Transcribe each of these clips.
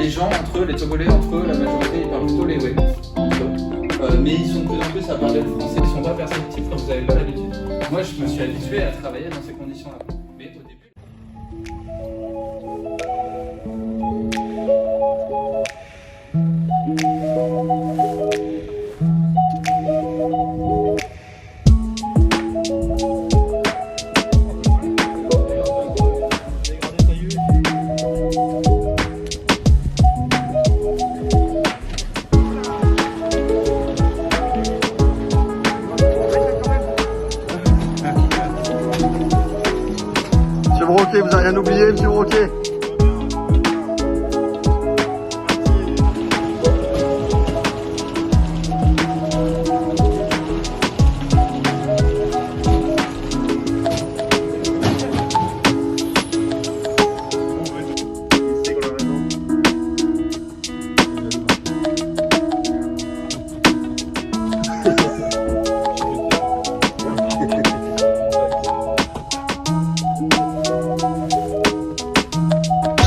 les gens entre eux, les Togolais entre eux, la majorité ils parlent plutôt les Wé entre eux. Mais ils sont de plus en plus à parler le français, ils sont pas perceptifs comme vous avez pas l'habitude. Moi je me suis habitué à travailler dans ces conditions-là. Mais au début... Monsieur Broquet, vous n'avez rien oublié, monsieur Broquet?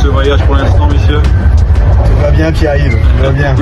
Ce voyage pour l'instant, messieurs? Tout va bien, Pierre-Yves, tout va bien.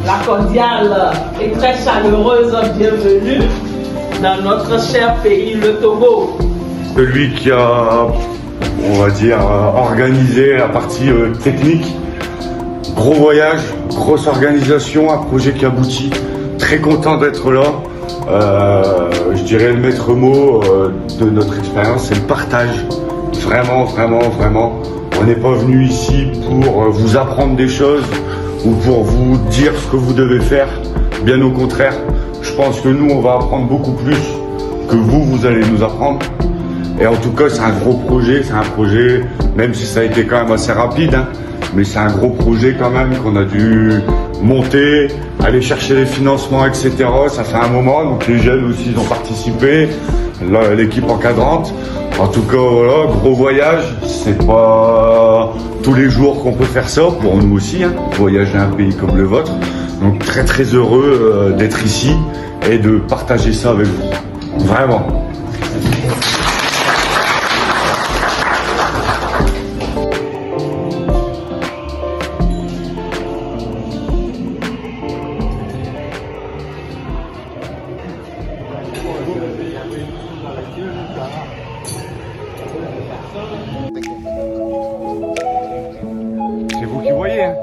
La cordiale et très chaleureuse bienvenue dans notre cher pays, le Togo. Celui qui a, on va dire, organisé la partie technique. Gros voyage, grosse organisation, un projet qui aboutit. Très content d'être là. Je dirais le maître mot de notre expérience, c'est le partage. Vraiment, vraiment, vraiment. On n'est pas venu ici pour vous apprendre des choses ou pour vous dire ce que vous devez faire. Bien au contraire, je pense que nous, on va apprendre beaucoup plus que vous allez nous apprendre. Et en tout cas, c'est un gros projet, même si ça a été quand même assez rapide, hein, mais c'est un gros projet quand même qu'on a dû monter, aller chercher les financements, etc. Ça fait un moment, donc les jeunes aussi ils ont participé, l'équipe encadrante. En tout cas, voilà, gros voyage, c'est pas tous les jours qu'on peut faire ça, pour nous aussi, hein, voyager un pays comme le vôtre. Donc très très heureux d'être ici et de partager ça avec vous. Vraiment. C'est vous qui voyez, hein.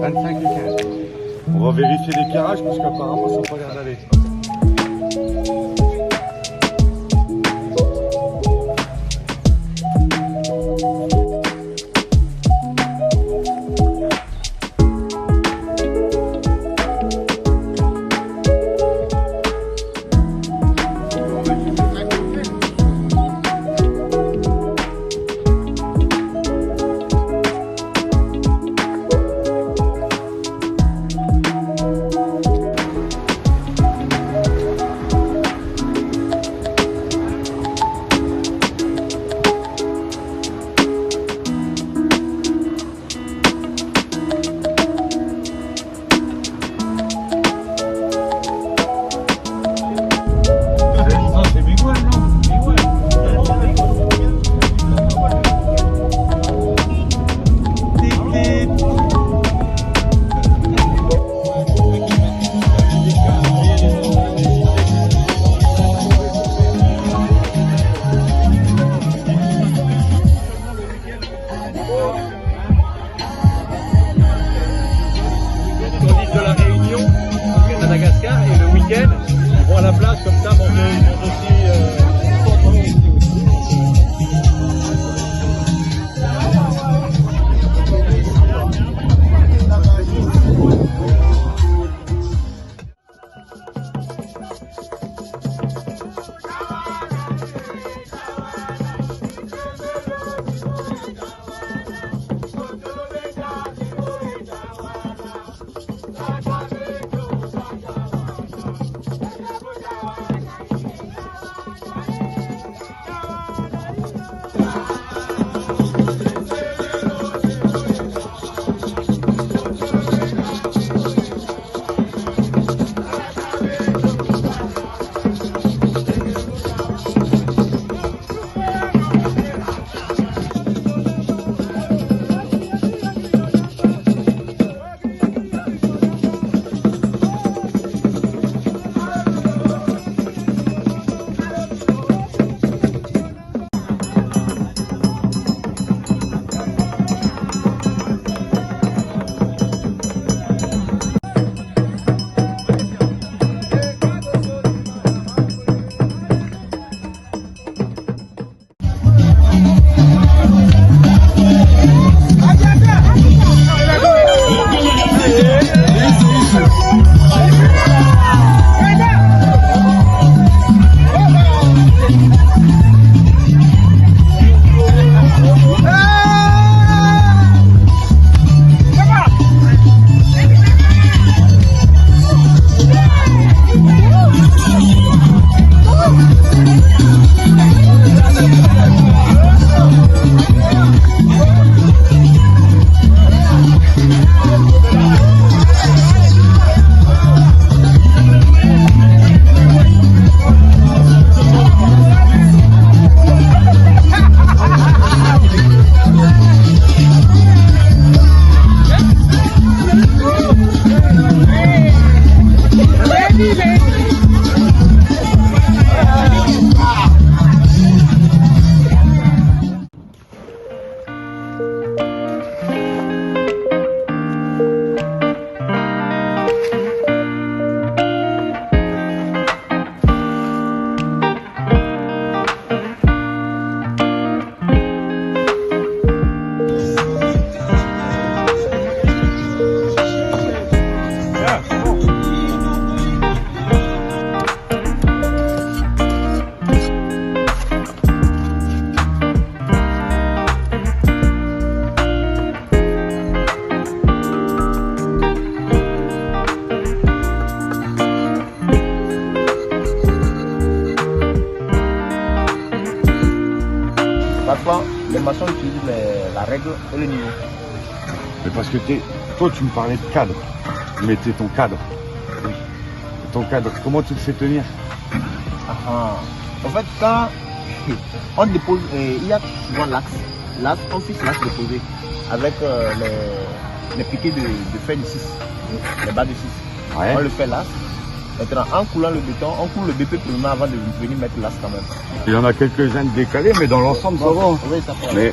25 et 15. On va vérifier les carages parce qu'apparemment ça n'a pas l'air d'aller. De la Réunion, Madagascar, et le week-end, ils vont à la plage comme ça, manger aussi. Parfois, les maçons utilisent la règle et le niveau. Mais parce que toi, tu me parlais de cadre. Mais t'es ton cadre. Oui. Ton cadre, comment tu le fais tenir? En fait, quand on dépose, il y a souvent l'axe. L'axe, on fixe l'axe déposé avec les piquets de fer de 6, les barres de 6. Ouais. On le fait là. Maintenant, en coulant le béton, on coule le BP premièrement avant de venir mettre l'as quand même. Il y en a quelques-uns décalés, mais dans l'ensemble, ça va. Oui, ça va. Mais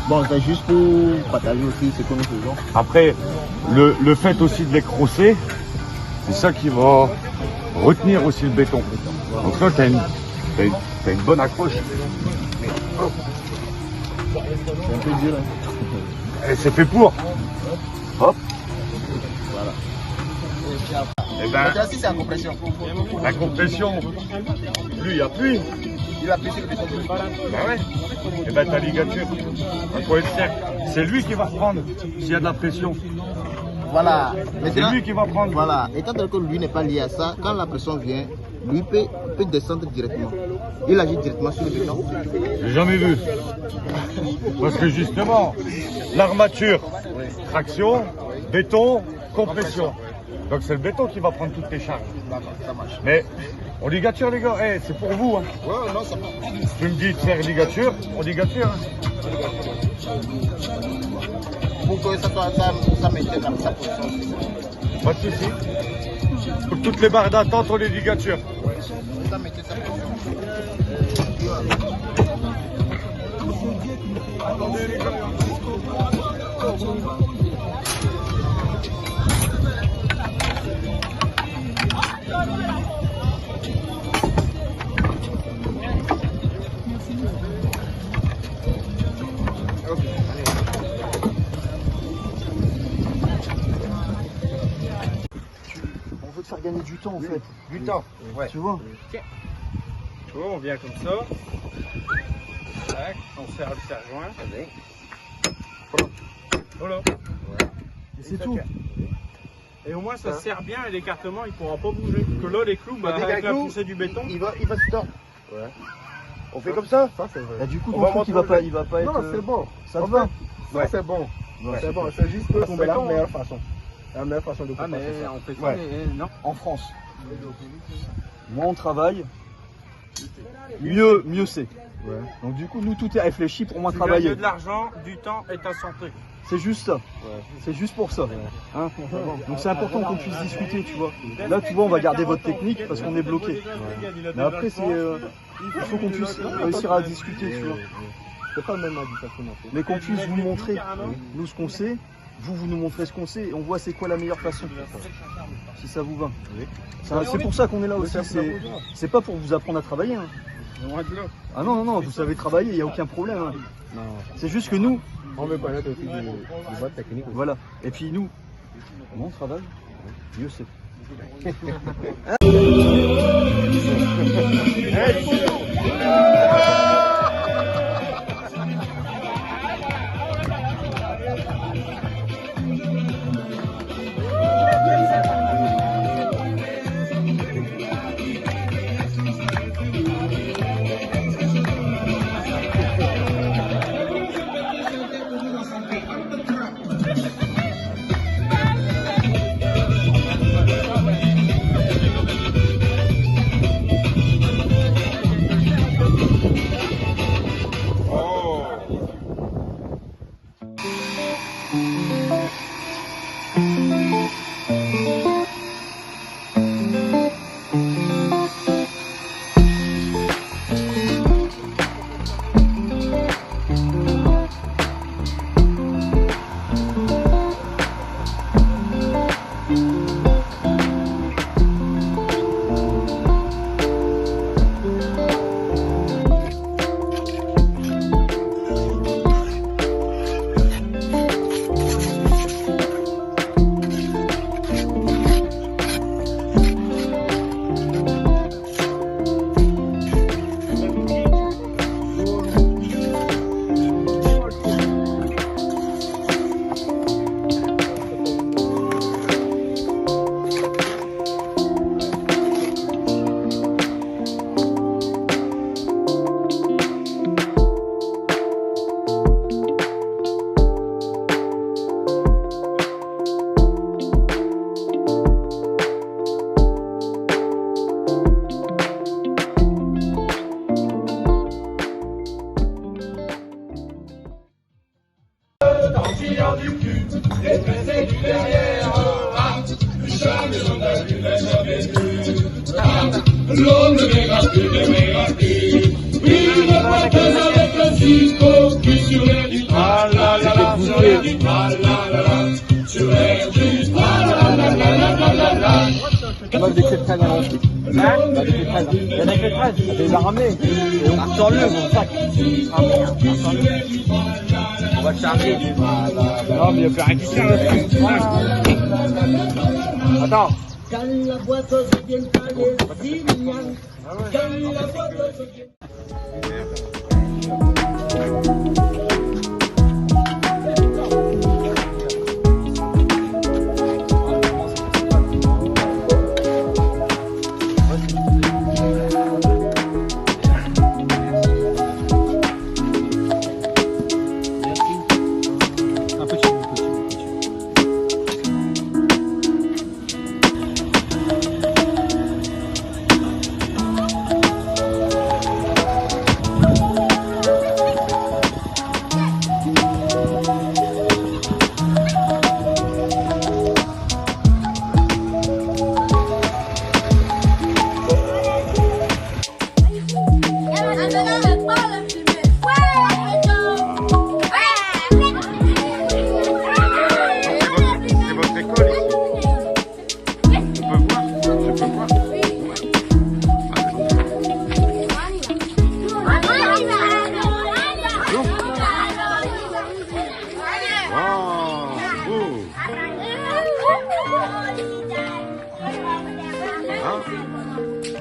Bon, c'est juste pour partager aussi ce que nous faisons. Après, le fait aussi de les crosser, c'est ça qui va retenir aussi le béton. Donc là, t'as une bonne accroche. C'est un peu dur. Hein. Et c'est fait pour. Hop. Voilà. Et ben, Là, si c'est la compression. la compression, plus il y a pluie. Il va plus sur le béton. Ben ouais. Et ben ta ligature, un point de cercle, c'est lui qui va reprendre s'il y a de la pression. Voilà. C'est Maintenant, lui qui va prendre. voilà. Étant donné que lui n'est pas lié à ça, quand la pression vient, lui peut descendre directement. Il agit directement sur le béton. J'ai jamais vu. Parce que justement, l'armature, traction, béton, compression. Donc c'est le béton qui va prendre toutes les charges. D'accord, ça marche. Mais on ligature les gars, hey, c'est pour vous. Hein. Ouais, non, ça marche. Tu me dis de faire ligature, on ligature. Hein. Pour que ça maintienne sa position. Pas de souci. Pour toutes les barres d'attente, on les ligature. Ça maintienne sa position. Attendez les gars. On veut te faire gagner du temps en fait. Du temps. Ouais. Tu vois? Tu vois, on vient comme ça. Tac, on serre le serre-joint. Voilà. Et c'est tout. Et au moins ça se serre bien et l'écartement il pourra pas bouger. Que là les clous, bah, avec la poussée du béton. Il va se tordre. Ouais. On fait comme ça? Ça, c'est vrai. Et du coup, On ton va truc il va pas être. Non, c'est bon. Ça te va? Ça, c'est bon. Ouais. C'est bon. C'est juste que Ton c'est la béton, meilleure façon. La meilleure façon de Ah mais compenser ça. on fait ça, Ouais. mais non. En France. Moins on travaille, mieux c'est. Ouais. Donc du coup, nous tout est réfléchi pour moins Tu travailler. gagnes de l'argent, du temps et ta santé. C'est juste ça. C'est juste pour ça. Hein. Donc c'est important qu'on puisse discuter, tu vois. Là, tu vois, on va garder votre technique parce qu'on est bloqué. Mais après, il faut qu'on puisse réussir à discuter, tu vois. C'est pas le même avis, personnellement. Mais qu'on puisse vous montrer, nous, ce qu'on sait. Vous nous montrez ce qu'on sait et on voit c'est quoi la meilleure façon. Si ça vous va. C'est pour ça qu'on est là aussi. C'est pas pour vous apprendre à travailler. Hein. Loin de là. Ah non, vous savez travailler, il n'y a aucun problème. Hein. C'est juste que nous, On veut connaître aussi des bonnes techniques. voilà. Et puis nous, comment on travaille, mieux c'est. L'homme ne verra plus, il ne voit que avec le On va décrire très bien ensuite. Il y en a que 13. Il les a ramenés. Et on sort le mon sac. Ah merde, on va charger. Non, mais il n'y a plus rien qui tient là. Attends. Quand la boîte vient caler, quand la boîte vient.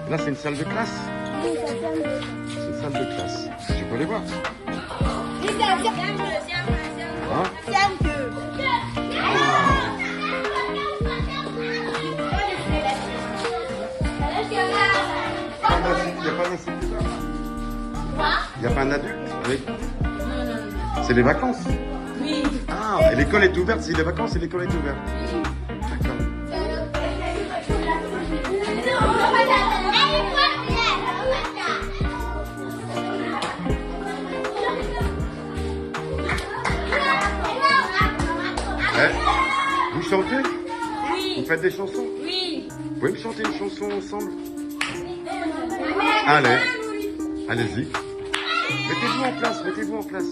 Là, c'est une salle de classe. C'est une salle de classe. Tu peux aller voir. Hein? Il n'y a pas un adulte avec... C'est les vacances? Oui. Ah, et l'école est ouverte, c'est les vacances et l'école est ouverte. D'accord. Vous chantez? Oui. Vous faites des chansons? Oui. Vous pouvez me chanter une chanson ensemble? Allez, allez-y. Mettez-vous en place, mettez-vous en place.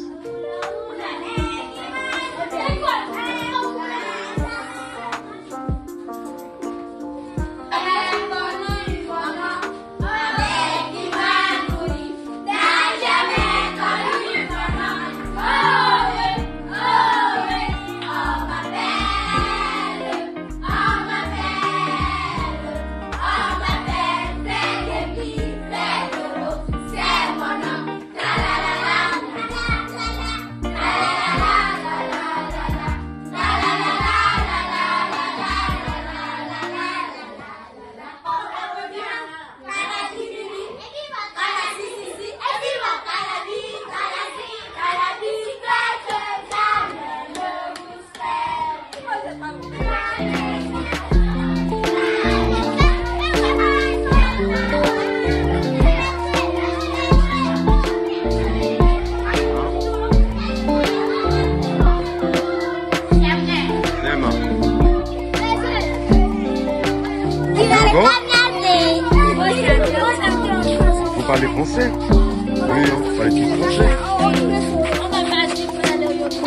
Vous parlez français? Oui, vous parlez tout français.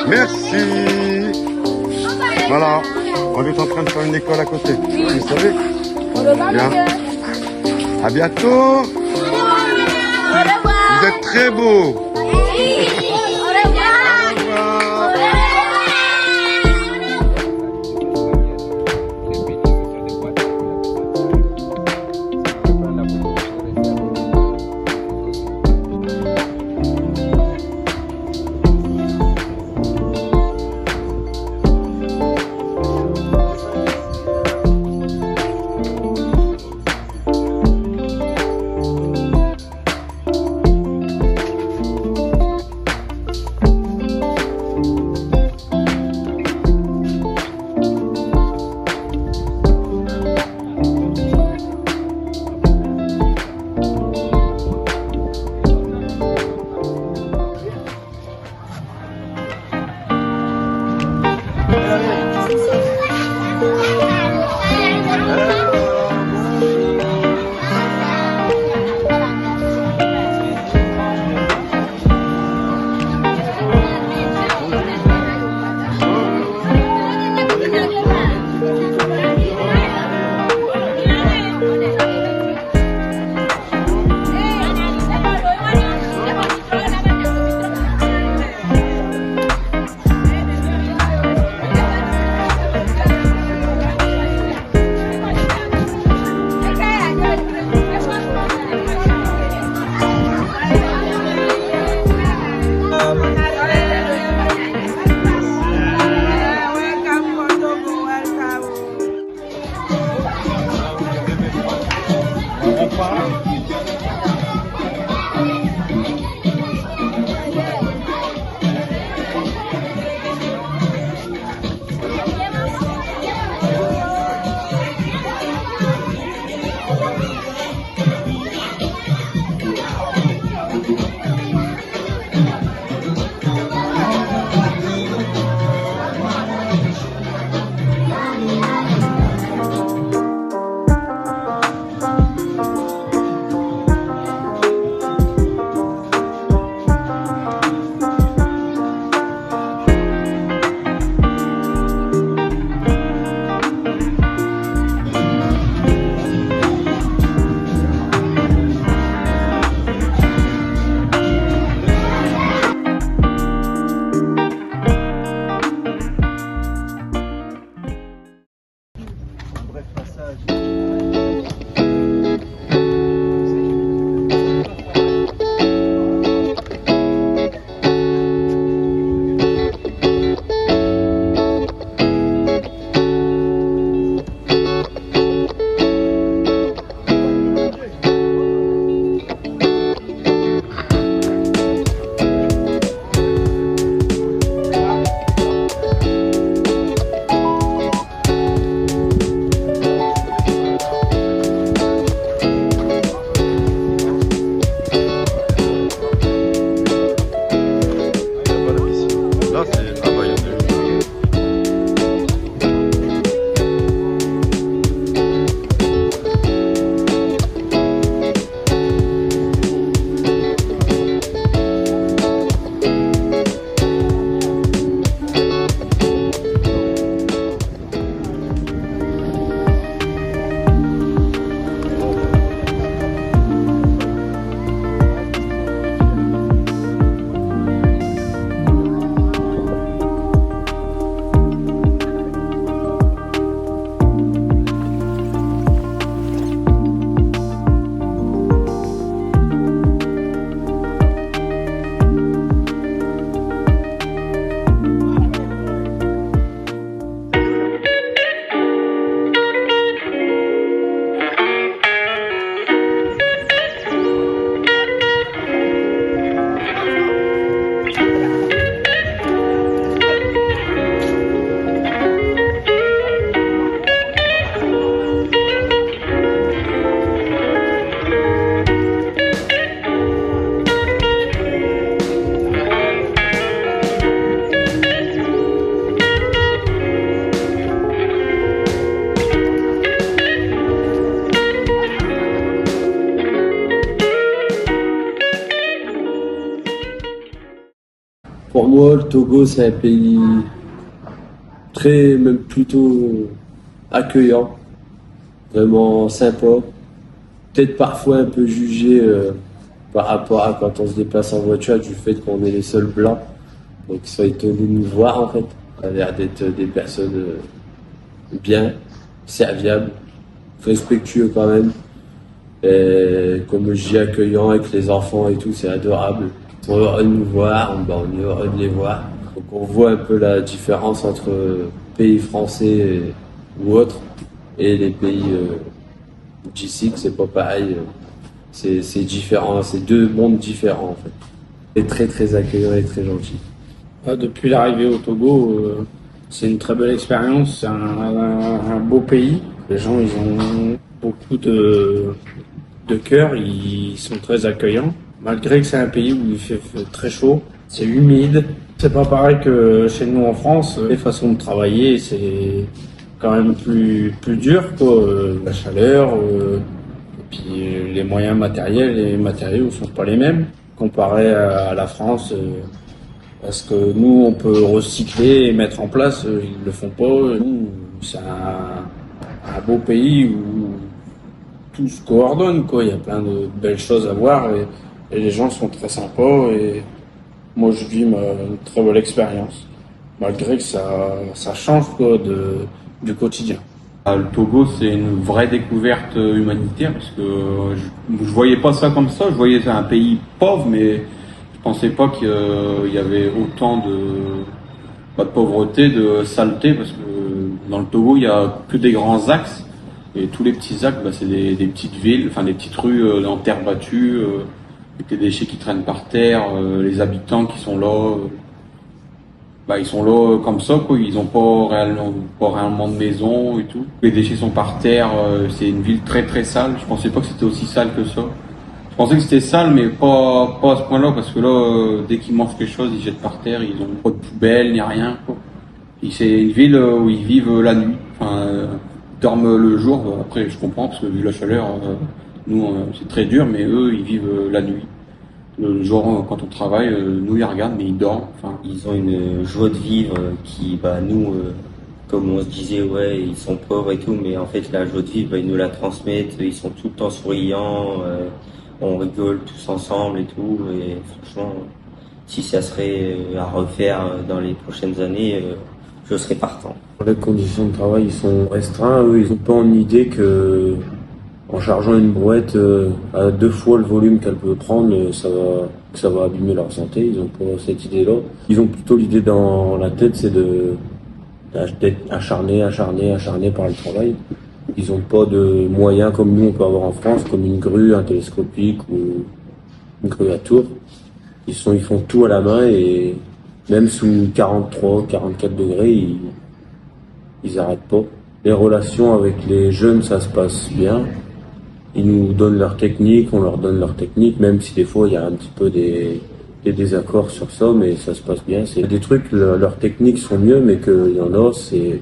Merci. Voilà, on est en train de faire une école à côté. Vous savez? Bien. À bientôt. Vous êtes très beaux. moi, le Togo, c'est un pays même plutôt accueillant, vraiment sympa. Peut-être parfois un peu jugé par rapport à quand on se déplace en voiture du fait qu'on est les seuls blancs. Donc ils sont étonnés de nous voir en fait. Ça a l'air d'être des personnes bien, serviables, respectueux quand même. Et comme je dis, accueillant avec les enfants et tout, c'est adorable. Ils sont heureux de nous voir, on est heureux de les voir. Donc on voit un peu la différence entre pays français ou autres et les pays d'ici, que c'est pas pareil. C'est différent, c'est deux mondes différents en fait. Et très très accueillant et très gentil. Depuis l'arrivée au Togo, c'est une très belle expérience, c'est un beau pays. Les gens, ils ont beaucoup de cœur, ils sont très accueillants. Malgré que c'est un pays où il fait très chaud, c'est humide. C'est pas pareil que chez nous en France. Les façons de travailler, c'est quand même plus dur, quoi. La chaleur, et puis les moyens matériels et matériaux sont pas les mêmes. Comparé à la France, parce que nous, on peut recycler et mettre en place, ils le font pas. Nous, c'est un beau pays où tout se coordonne, quoi. Il y a plein de belles choses à voir et les gens sont très sympas et moi je vis une très belle expérience, malgré que ça change, quoi, du quotidien. Le Togo, c'est une vraie découverte humanitaire parce que je voyais pas ça comme ça. Je voyais c'est un pays pauvre, mais je pensais pas qu'il y avait autant de pauvreté, de saleté, parce que dans le Togo, il y a que des grands axes et tous les petits axes, c'est des petites villes, enfin des petites rues en terre battue, avec les déchets qui traînent par terre, les habitants qui sont là. Ils sont là comme ça, quoi. Ils ont pas réellement de maison et tout. Les déchets sont par terre. C'est une ville très très sale. Je pensais pas que c'était aussi sale que ça. Je pensais que c'était sale, mais pas à ce point-là, parce que là, dès qu'ils mangent quelque chose, ils jettent par terre. Ils ont pas de poubelle ni rien, quoi. Et c'est une ville où ils vivent la nuit. Enfin, ils dorment le jour. Après, je comprends, parce que vu la chaleur, nous, c'est très dur, mais eux, ils vivent la nuit. Le jour, quand on travaille, nous, ils regardent, mais ils dorment. Enfin, ils ont une joie de vivre qui, nous, comme on se disait, ouais, ils sont pauvres et tout, mais en fait, la joie de vivre, ils nous la transmettent. Ils sont tout le temps souriants, on rigole tous ensemble et tout. Et franchement, si ça serait à refaire dans les prochaines années, je serais partant. Les conditions de travail, ils sont restreints. Eux, ils n'ont pas en idée que en chargeant une brouette à 2 fois le volume qu'elle peut prendre, ça va abîmer leur santé. Ils ont pas cette idée-là. Ils ont plutôt l'idée dans la tête, c'est d'être acharnés par le travail. Ils n'ont pas de moyens comme nous on peut avoir en France, comme une grue, un télescopique ou une grue à tour. Ils font tout à la main et même sous 43, 44 degrés, ils arrêtent pas. Les relations avec les jeunes, ça se passe bien. Ils nous donnent leur technique, on leur donne leur technique, même si des fois il y a un petit peu des désaccords sur ça, mais ça se passe bien. C'est des trucs, leurs techniques sont mieux, mais qu'il y en a, c'est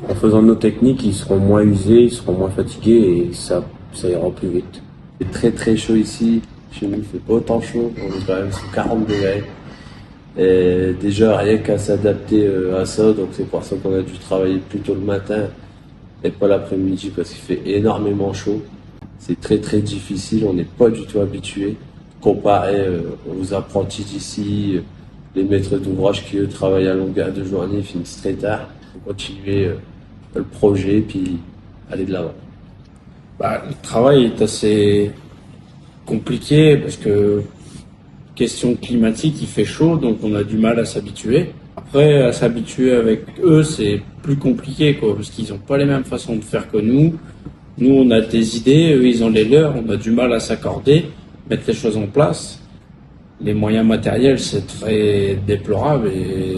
en faisant nos techniques, ils seront moins usés, ils seront moins fatigués et ça ira plus vite. C'est très très chaud ici. Chez nous, il fait pas autant chaud. On est quand même sous 40 degrés. Et déjà, rien qu'à s'adapter à ça, donc c'est pour ça qu'on a dû travailler plus tôt le matin et pas l'après-midi parce qu'il fait énormément chaud. C'est très très difficile, on n'est pas du tout habitué. Comparé aux apprentis d'ici, les maîtres d'ouvrage qui eux travaillent à longueur de journée, finissent très tard. Il faut continuer le projet puis aller de l'avant. Le travail est assez compliqué parce que question climatique, il fait chaud, donc on a du mal à s'habituer. Après, à s'habituer avec eux, c'est plus compliqué, quoi, parce qu'ils n'ont pas les mêmes façons de faire que nous. Nous, on a des idées, eux, ils ont les leurs, on a du mal à s'accorder, mettre les choses en place. Les moyens matériels, c'est très déplorable et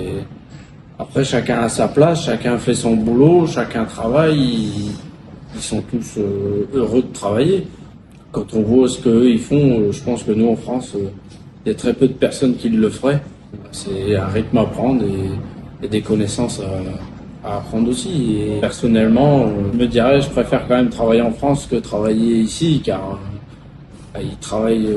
après, chacun a sa place, chacun fait son boulot, chacun travaille, ils sont tous heureux de travailler. Quand on voit ce qu'eux, ils font, je pense que nous, en France, il y a très peu de personnes qui le feraient. C'est un rythme à prendre et des connaissances à apprendre aussi. Et personnellement, je me dirais, je préfère quand même travailler en France que travailler ici, car le travail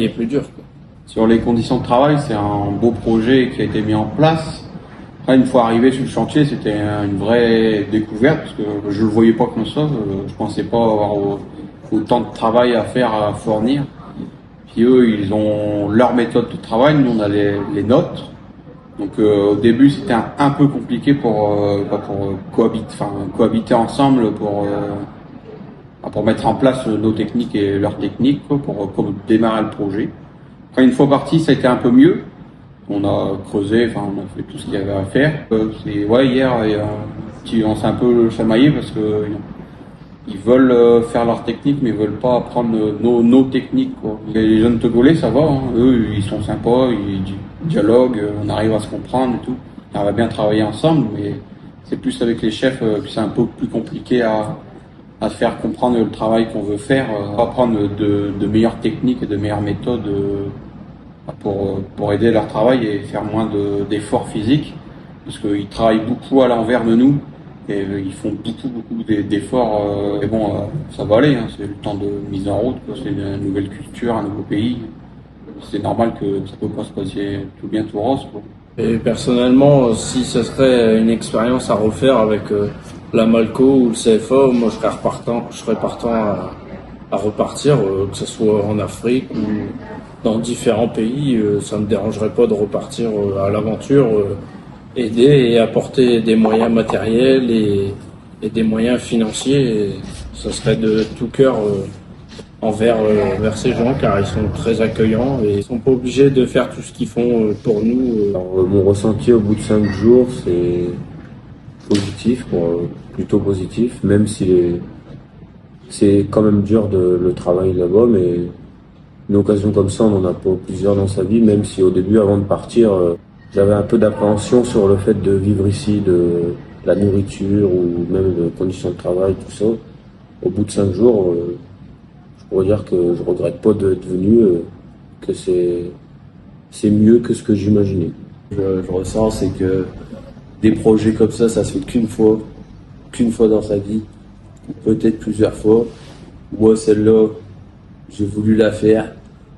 est plus dur, quoi. Sur les conditions de travail, c'est un beau projet qui a été mis en place. Après, une fois arrivé sur le chantier, c'était une vraie découverte parce que je le voyais pas comme ça. Je pensais pas avoir autant de travail à faire, à fournir. Puis eux, ils ont leur méthode de travail, nous on a les nôtres. Donc au début, c'était un peu compliqué pour cohabiter ensemble, pour mettre en place nos techniques et leurs techniques, quoi, pour démarrer le projet. Après, une fois parti, ça a été un peu mieux. On a creusé, on a fait tout ce qu'il y avait à faire. Hier, on s'est un peu chamaillé parce que ils veulent faire leur technique, mais ils veulent pas apprendre nos techniques, quoi. Les jeunes Togolais, ça va, hein. Eux, ils sont sympas, ils dialoguent, on arrive à se comprendre et tout. On va bien travailler ensemble, mais c'est plus avec les chefs que c'est un peu plus compliqué à faire comprendre le travail qu'on veut faire, apprendre de meilleures techniques et de meilleures méthodes pour aider leur travail et faire moins d'efforts physiques, parce qu'ils travaillent beaucoup à l'envers de nous et ils font beaucoup d'efforts. Mais bon, ça va aller, hein, c'est le temps de mise en route, quoi. C'est une nouvelle culture, un nouveau pays. C'est normal que ça peut pas se passer tout bien tout rose, quoi. Et personnellement, si ce serait une expérience à refaire avec la Malco ou le CFA, moi je serais partant à repartir, que ce soit en Afrique ou dans différents pays. Ça me dérangerait pas de repartir à l'aventure, aider et apporter des moyens matériels et des moyens financiers. Et ça serait de tout cœur envers ces gens, car ils sont très accueillants et ils sont pas obligés de faire tout ce qu'ils font pour nous. Alors, mon ressenti au bout de 5 jours, c'est positif, plutôt positif, même si c'est quand même dur le travail là-bas, mais une occasion comme ça, on en a pas plusieurs dans sa vie, même si au début, avant de partir, j'avais un peu d'appréhension sur le fait de vivre ici, de la nourriture ou même de conditions de travail, tout ça. Au bout de 5 jours, je pourrais dire que je regrette pas d'être venu, que c'est mieux que ce que j'imaginais. Je ressens, c'est que des projets comme ça se fait qu'une fois dans sa vie, ou peut-être plusieurs fois. Moi, celle-là, j'ai voulu la faire.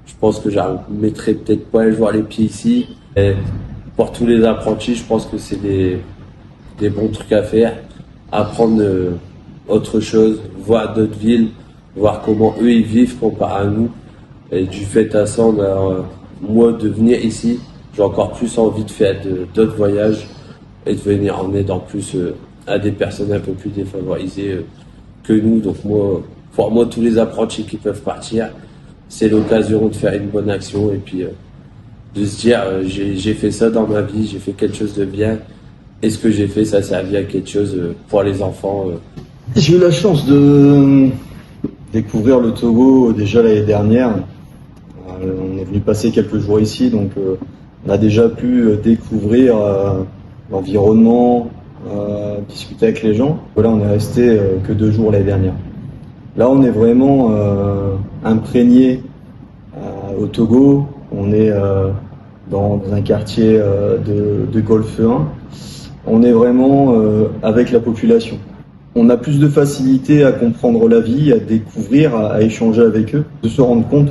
Je pense que je mettrai peut-être pas un jour les pieds ici. Et pour tous les apprentis, je pense que c'est des bons trucs à faire. Apprendre autre chose, voir d'autres villes, voir comment eux ils vivent comparé à nous. Et du fait à ça, moi de venir ici, j'ai encore plus envie de faire d'autres voyages et de venir en aide en plus à des personnes un peu plus défavorisées que nous. Donc pour moi, tous les apprentis qui peuvent partir, c'est l'occasion de faire une bonne action et puis de se dire j'ai fait ça dans ma vie, j'ai fait quelque chose de bien. Et ce que j'ai fait, ça a servi à quelque chose pour les enfants. J'ai eu la chance de découvrir le Togo déjà l'année dernière. On est venu passer quelques jours ici, donc on a déjà pu découvrir l'environnement, discuter avec les gens. Voilà, on est resté que 2 jours l'année dernière. Là, on est vraiment imprégné au Togo. On est dans un quartier de Golfe 1. On est vraiment avec la population. On a plus de facilité à comprendre la vie, à découvrir, à échanger avec eux, de se rendre compte,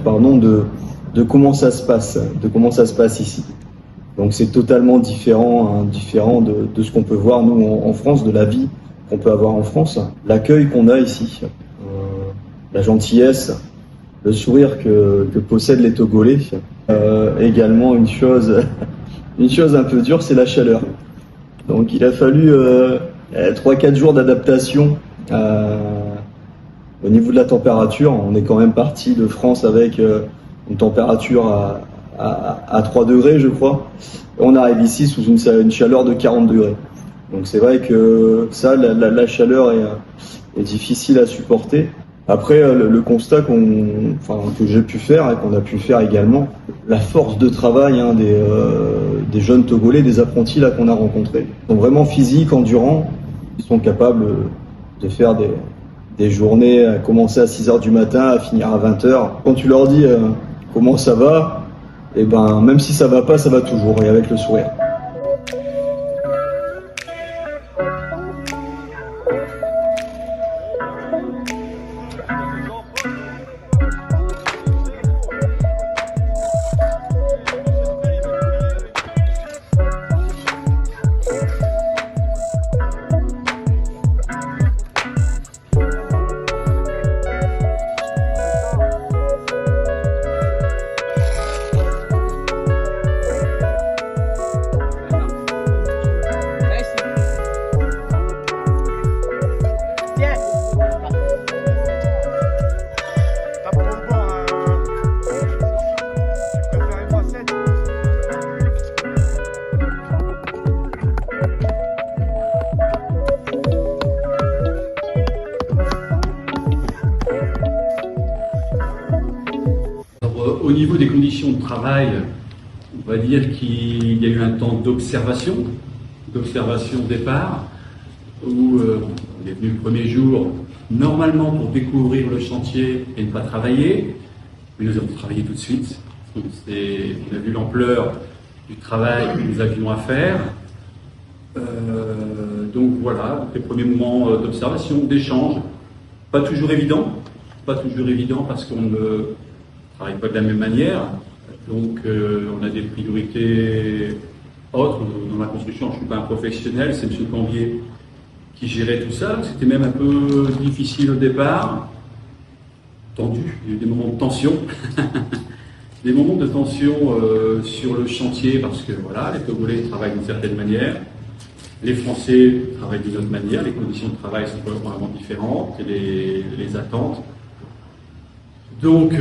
de comment ça se passe ici. Donc c'est totalement différent de ce qu'on peut voir nous en France, de la vie qu'on peut avoir en France. L'accueil qu'on a ici, la gentillesse, le sourire que possèdent les Togolais. Également une chose un peu dure, c'est la chaleur. Donc il a fallu 3-4 jours d'adaptation au niveau de la température. On est quand même parti de France avec une température à 3 degrés, je crois. Et on arrive ici sous une chaleur de 40 degrés. Donc c'est vrai que ça, la chaleur est difficile à supporter. Après, le constat que j'ai pu faire et qu'on a pu faire également, la force de travail des jeunes Togolais, des apprentis là qu'on a rencontrés. Ils sont vraiment physiques, endurants. Ils sont capables de faire des journées, à commencer à 6h du matin, à finir à 20h. Quand tu leur dis comment ça va, et ben même si ça va pas, ça va toujours, et avec le sourire. Au niveau des conditions de travail, on va dire qu'il y a eu un temps d'observation au départ, où on est venu le premier jour, normalement pour découvrir le chantier et ne pas travailler, mais nous avons travaillé tout de suite. On a vu l'ampleur du travail que nous avions à faire. Donc voilà, les premiers moments d'observation, d'échange, pas toujours évident parce qu'on ne travaille pas de la même manière. Donc on a des priorités autres. Dans la construction, je ne suis pas un professionnel, c'est M. Cambier qui gérait tout ça. C'était même un peu difficile au départ, tendu, il y a eu des moments de tension. Des moments de tension sur le chantier parce que voilà, les Togolais travaillent d'une certaine manière, les Français travaillent d'une autre manière, les conditions de travail sont vraiment différentes et les attentes. Donc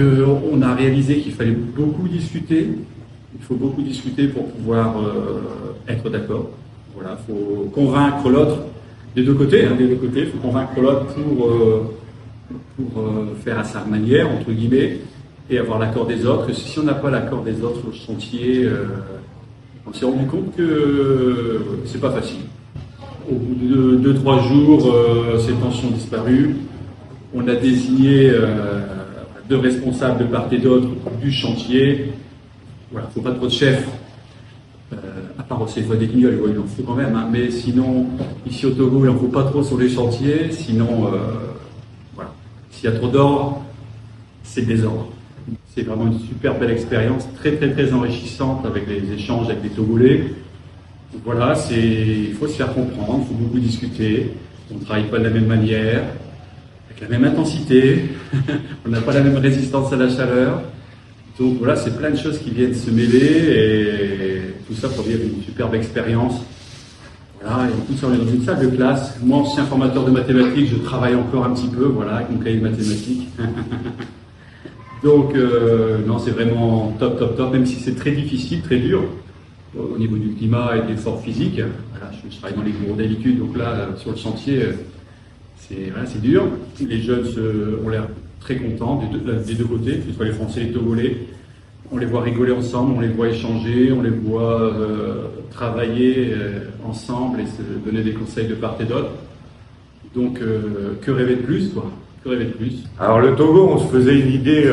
on a réalisé qu'il fallait beaucoup discuter, il faut beaucoup discuter pour pouvoir être d'accord. Voilà, il faut convaincre l'autre des deux côtés, il faut convaincre l'autre pour faire à sa manière, entre guillemets, et avoir l'accord des autres. Si on n'a pas l'accord des autres sur le chantier, on s'est rendu compte que c'est pas facile. Au bout de 2-3 jours, ces tensions ont disparu. On a désigné 2 responsables de part et d'autre du chantier. Voilà, faut pas trop de chefs. À part aussi les voies des guignols, il en faut quand même, hein. Mais sinon, ici au Togo, il en faut pas trop sur les chantiers. Sinon, voilà, s'il y a trop d'ordre, c'est le désordre. C'est vraiment une super belle expérience, très enrichissante avec les échanges avec les Togolais. Donc voilà, il faut se faire comprendre, il faut beaucoup discuter. On ne travaille pas de la même manière, avec la même intensité, on n'a pas la même résistance à la chaleur. Donc voilà, c'est plein de choses qui viennent se mêler et tout ça pour vivre une superbe expérience. Voilà, et en plus on est dans une salle de classe. Moi, ancien formateur de mathématiques, je travaille encore un petit peu, voilà, avec mon cahier de mathématiques. Donc, non, c'est vraiment top, même si c'est très difficile, très dur, au niveau du climat et de l'effort physique. Voilà, je travaille dans les bureaux d'habitude, donc là, sur le chantier, c'est dur. Les jeunes ont l'air très contents des deux côtés, que ce soit les Français et les Togolais. On les voit rigoler ensemble, on les voit échanger, on les voit travailler ensemble et se donner des conseils de part et d'autre. Donc, que rêver de plus, quoi? Alors le Togo, on se faisait une idée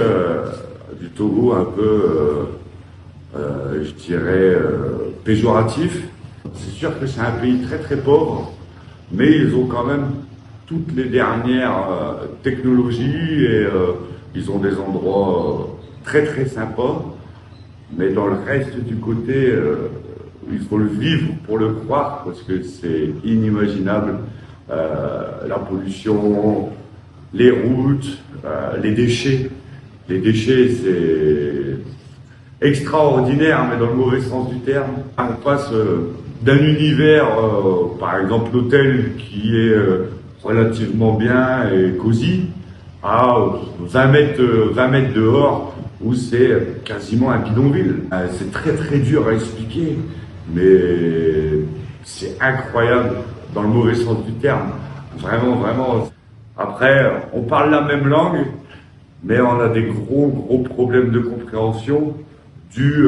du Togo un peu, je dirais, péjoratif. C'est sûr que c'est un pays très pauvre, mais ils ont quand même toutes les dernières technologies et ils ont des endroits très sympas. Mais dans le reste du côté, il faut le vivre pour le croire parce que c'est inimaginable. La pollution, les routes, les déchets. Les déchets, c'est extraordinaire, mais dans le mauvais sens du terme. On passe d'un univers, par exemple l'hôtel qui est relativement bien et cosy, à 20 mètres dehors où c'est quasiment un bidonville. C'est très dur à expliquer, mais c'est incroyable dans le mauvais sens du terme. Vraiment. Après, on parle la même langue, mais on a des gros problèmes de compréhension dus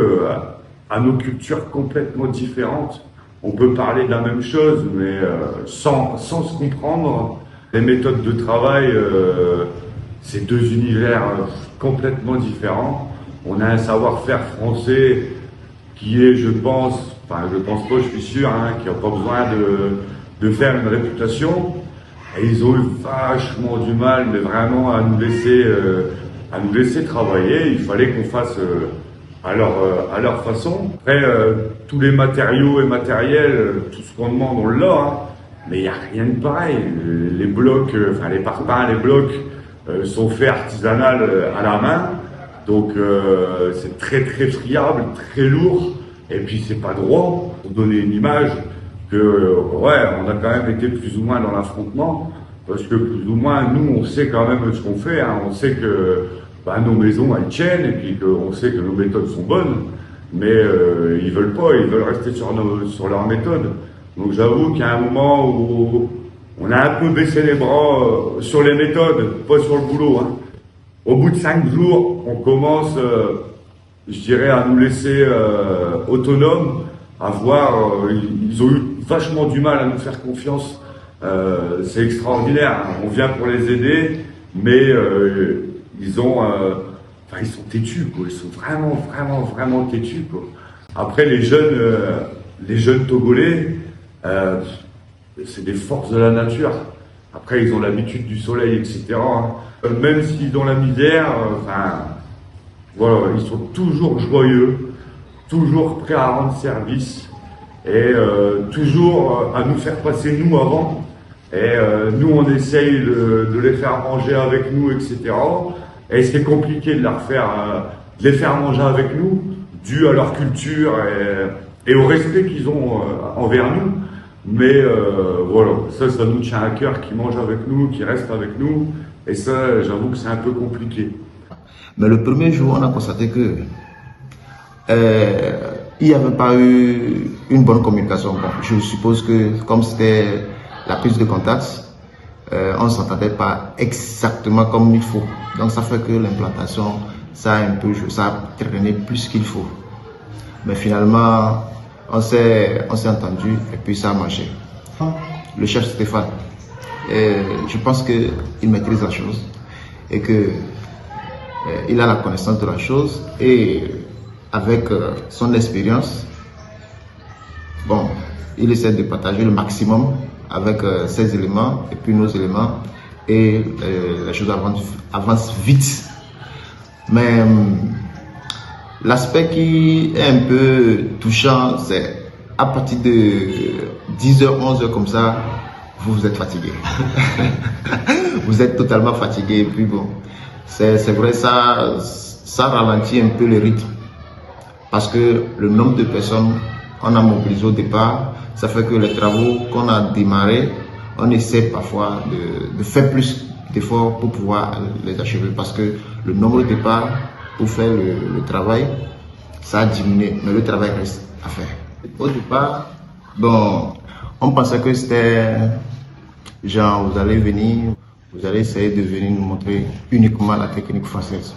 à nos cultures complètement différentes. On peut parler de la même chose, mais sans se comprendre. Les méthodes de travail, c'est 2 univers complètement différents. On a un savoir-faire français qui est, je pense pas, je suis sûr, qui n'a pas besoin de faire une réputation. Et ils ont eu vachement du mal, mais vraiment à nous laisser travailler. Il fallait qu'on fasse à leur façon. Après, tous les matériaux et matériels, tout ce qu'on demande, on l'a, mais il n'y a rien de pareil. Les blocs, les parpaings, les blocs sont faits artisanal à la main, donc c'est très friable, très lourd, et puis c'est pas droit. Pour donner une image, on a quand même été plus ou moins dans l'affrontement, parce que plus ou moins, nous, on sait quand même ce qu'on fait, on sait que nos maisons, elles tiennent, et puis on sait que nos méthodes sont bonnes, mais ils veulent rester sur leur méthode. Donc j'avoue qu'il y a un moment où on a un peu baissé les bras sur les méthodes, pas sur le boulot. Au bout de 5 jours, on commence je dirais, à nous laisser autonomes, à voir, ils ont eu vachement du mal à nous faire confiance. C'est extraordinaire, hein. On vient pour les aider, mais ils sont têtus, quoi. Ils sont vraiment têtus, quoi. Après, les jeunes Togolais, c'est des forces de la nature. Après, ils ont l'habitude du soleil, etc. hein. Même s'ils ont la misère, voilà, ils sont toujours joyeux, toujours prêts à rendre service et toujours à nous faire passer nous avant. Et nous, on essaye de les faire manger avec nous, etc. Et c'est compliqué de les faire manger avec nous, dû à leur culture et au respect qu'ils ont envers nous. Mais voilà, ça nous tient à cœur, qu'ils mangent avec nous, qu'ils restent avec nous. Et ça, j'avoue que c'est un peu compliqué. Mais le premier jour, on a constaté que il n'y avait pas eu une bonne communication. Bon, je suppose que comme c'était la prise de contact, on ne s'entendait pas exactement comme il faut. Donc ça fait que l'implantation, ça a traîné plus qu'il faut. Mais finalement, on s'est entendu et puis ça a marché. Le chef Stéphane, je pense qu'il maîtrise la chose et que il a la connaissance de la chose et avec son expérience, bon, il essaie de partager le maximum avec ses éléments et puis nos éléments et les choses avancent vite. Mais l'aspect qui est un peu touchant, c'est à partir de 10h, 11h comme ça, vous êtes fatigué. Vous êtes totalement fatigué et puis bon, c'est vrai, ça ralentit un peu le rythme. Parce que le nombre de personnes qu'on a mobilisées au départ, ça fait que les travaux qu'on a démarrés, on essaie parfois de faire plus d'efforts pour pouvoir les achever. Parce que le nombre de départs pour faire le travail, ça a diminué, mais le travail reste à faire. Au départ, bon, on pensait que c'était genre, vous allez venir, vous allez essayer de venir nous montrer uniquement la technique française.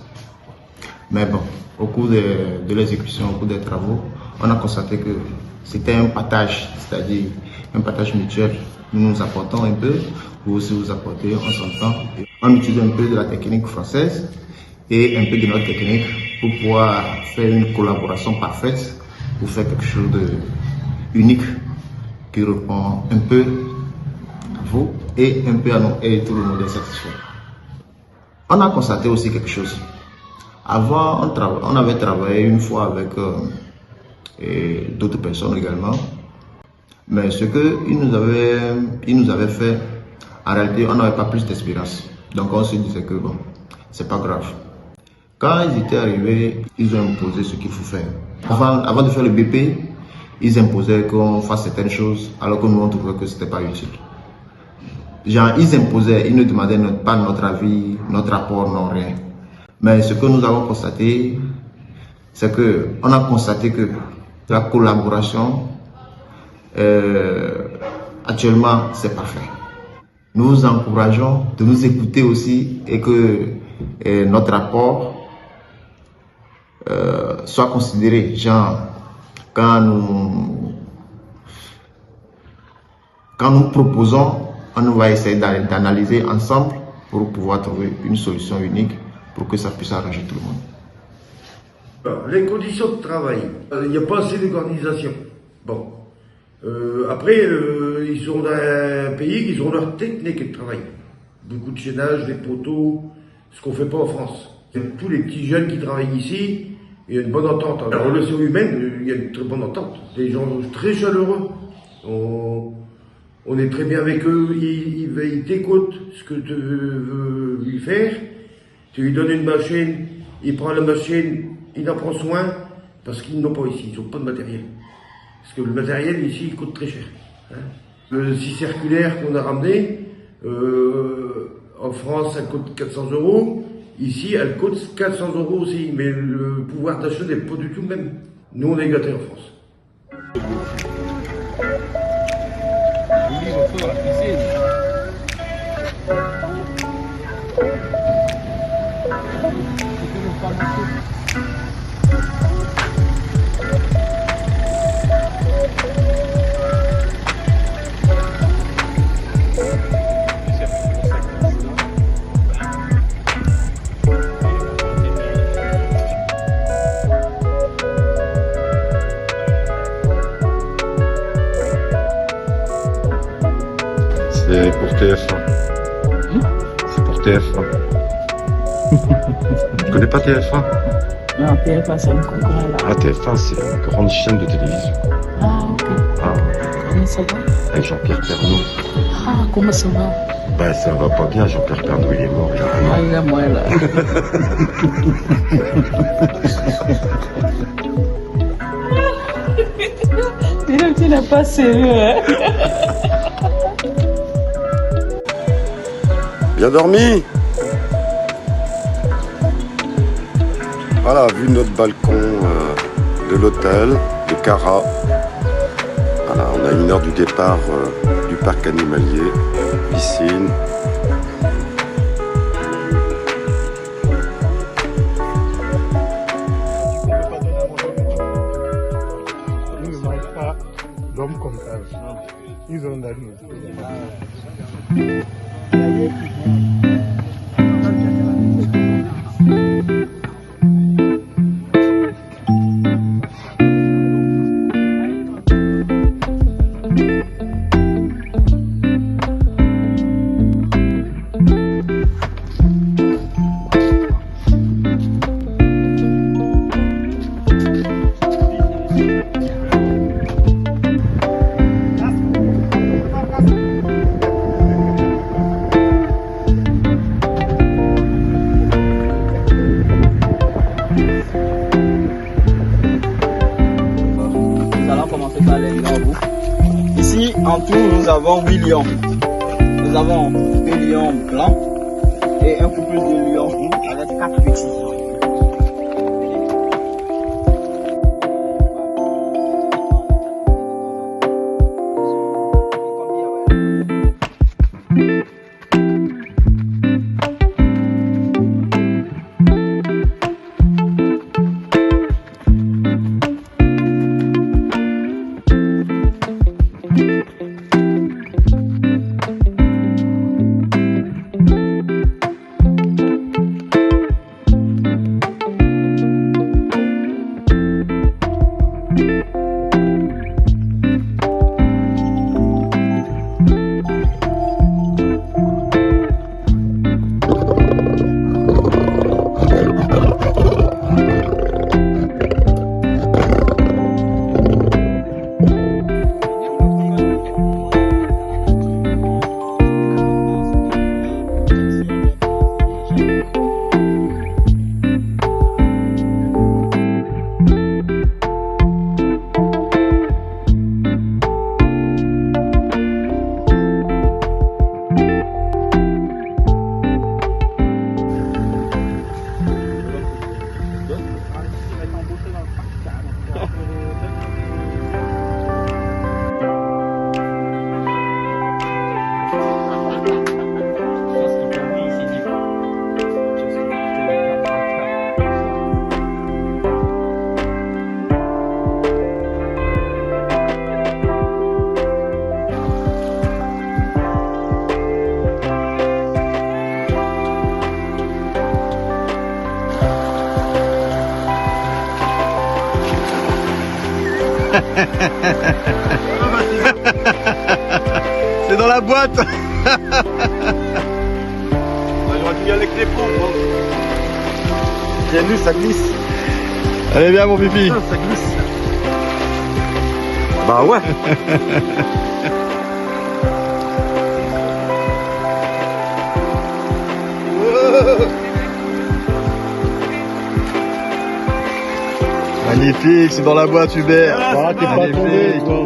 Mais bon, au cours de l'exécution, au cours des travaux, on a constaté que c'était un partage, c'est-à-dire un partage mutuel. Nous nous apportons un peu, vous aussi vous apportez, on s'entend. On utilise un peu de la technique française et un peu de notre technique pour pouvoir faire une collaboration parfaite, pour faire quelque chose d'unique qui répond un peu à vous et un peu à nous et tout le monde est satisfait. On a constaté aussi quelque chose. Avant, on avait travaillé une fois avec d'autres personnes également, mais ce qu'ils nous avaient fait, en réalité, on n'avait pas plus d'expérience. Donc on se disait que bon, c'est pas grave. Quand ils étaient arrivés, ils ont imposé ce qu'il faut faire. Avant de faire le BP, ils imposaient qu'on fasse certaines choses, alors que nous on trouvait que c'était pas utile. Genre, ils imposaient, ils ne demandaient pas notre avis, notre rapport, non rien. Mais ce que nous avons constaté, c'est que on a constaté que la collaboration, actuellement, c'est parfait. Nous vous encourageons de nous écouter aussi et que notre rapport soit considéré. Genre, quand nous proposons, on va essayer d'analyser ensemble pour pouvoir trouver une solution unique pour que ça puisse arranger tout le monde. Alors, les conditions de travail, il n'y a pas assez d'organisation. Bon. Après, ils sont dans un pays, ils ont leur technique de travail. Beaucoup de chaînage, des poteaux, ce qu'on ne fait pas en France. Tous les petits jeunes qui travaillent ici, il y a une bonne entente. En relation humaine, il y a une très bonne entente. Des gens très chaleureux. On est très bien avec eux, ils t'écoutent ce que tu veux lui faire. Tu lui donnes une machine, il prend la machine, il en prend soin, parce qu'ils n'ont pas ici, ils n'ont pas de matériel. Parce que le matériel ici, il coûte très cher. Hein. Le scie circulaire qu'on a ramené, en France, ça coûte 400 €. Ici, elle coûte 400 € aussi, mais le pouvoir d'achat n'est pas du tout le même. Nous, on est gâtés en France. Dans la piscine. C'est pour TF1. C'est pour TF1. Tu connais pas TF1? Non, TF1, c'est une concurrente là. Ah, TF1, c'est une grande chaîne de télévision. Ah, ok. Ah, Comment ça va? avec Jean-Pierre Pernaut. Ah, comment ça va? Ben, ça va pas bien, Jean-Pierre Pernaut, il est mort il y a un an. Ah, il est moins là. Tu n'es pas sérieux, hein? Bien dormi? Voilà, vu de notre balcon de l'hôtel, de Cara. Voilà, on a 1 heure du départ du parc animalier, piscine. Ici, en tout, nous avons 8 lions. Nous avons 2 lions blancs et un couple de lions roux avec 4 petits. C'est dans la boîte. J'aurais dû y aller avec les pompes. Bien vu, ça glisse. Allez, viens mon pipi. Ça glisse. Bah ouais. Magnifique, c'est dans la boîte Hubert. Ah, t'es pas tombé, toi.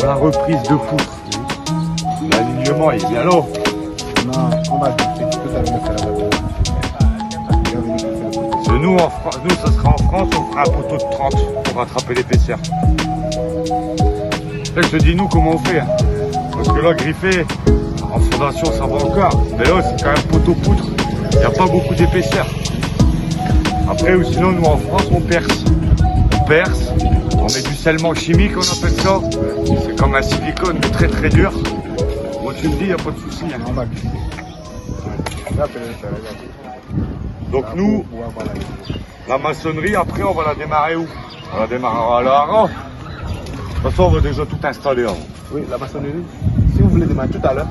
la reprise de poutre. L'alignement il est bien là. Non, on va griffer tout à l'heure. Nous, ça sera en France, on fera un poteau de 30 pour rattraper l'épaisseur. Là, je te dis, nous, comment on fait hein. Parce que là, griffer, en fondation, ça va encore. Mais là, c'est quand même poteau poutre. Il n'y a pas beaucoup d'épaisseur. Après, ou sinon, nous, en France, on perce. On perce, on met du scellement chimique, on appelle ça. C'est comme un silicone, mais très très dur. Moi, tu me dis, il n'y a pas de souci. Hein. Donc nous, la maçonnerie, après, on va la démarrer où? On la démarrera à l'Ara. De toute façon, on va déjà tout installer avant. Oui, la maçonnerie. Si vous voulez démarrer tout à l'heure,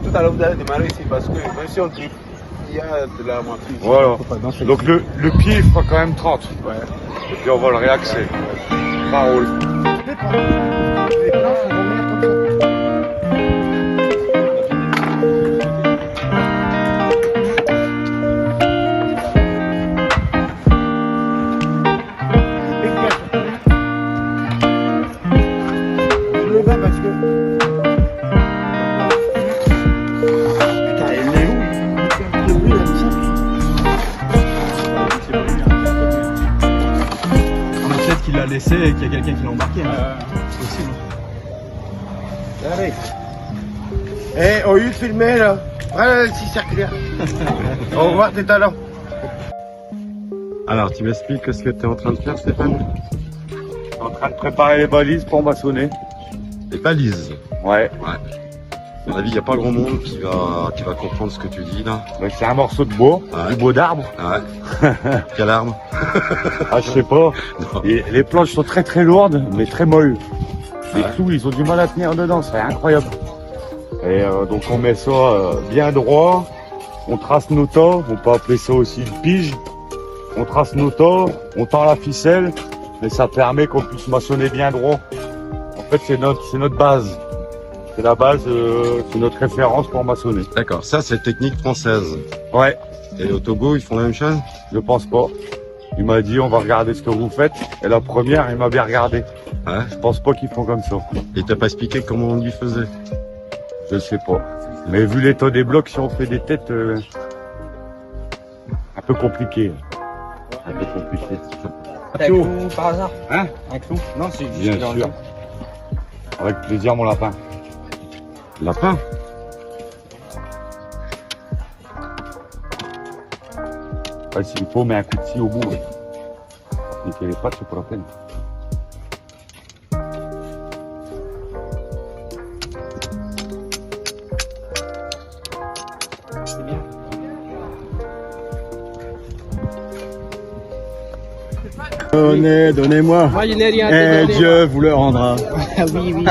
vous allez démarrer ici parce que même si on griffe, il y a de la moitié. Voilà. Donc le pied, il fera quand même 30. Ouais. Et puis on va le réaxer. Parole. Laissé et qu'il y a quelqu'un qui l'a embarqué. C'est possible. Allez. Eh, au lieu de filmer là, prends le petit circulaire. Au revoir tout à l'heure. Alors, tu m'expliques ce que tu es en train de faire, Stéphane? En train de préparer les balises pour maçonner. Les balises? Ouais. À mon avis, il n'y a pas grand monde qui va comprendre ce que tu dis là. Donc c'est un morceau de bois, du bois d'arbre. Ouais. Quel arbre? Ah, je sais pas. Et les planches sont très très lourdes, mais très molles. Les clous, ils ont du mal à tenir dedans, c'est incroyable. Et donc on met ça bien droit, on trace nos tas, on peut appeler ça aussi une pige. On trace nos tas, on tend la ficelle, mais ça permet qu'on puisse maçonner bien droit. En fait, c'est notre base. C'est la base, c'est notre référence pour maçonner. D'accord, ça c'est technique française. Ouais. Et au Togo, ils font la même chose? Je pense pas. Il m'a dit on va regarder ce que vous faites. Et la première, il m'a bien regardé. Ouais. Je pense pas qu'ils font comme ça. Et t'as pas expliqué comment on lui faisait? Je sais pas. Mais vu l'état des blocs, si on fait des têtes, un peu compliqué. Un peu compliqué. Un clou par hasard? Hein? Un clou? Non, c'est juste bien sûr. Avec plaisir, mon lapin. Lapin? Ouais, s'il faut, mais un coup de scie au bout. Et que les pattes se protègent. C'est bien. Donnez-moi. Moi, je n'ai rien Et Dieu vous le rendra. Oui, oui.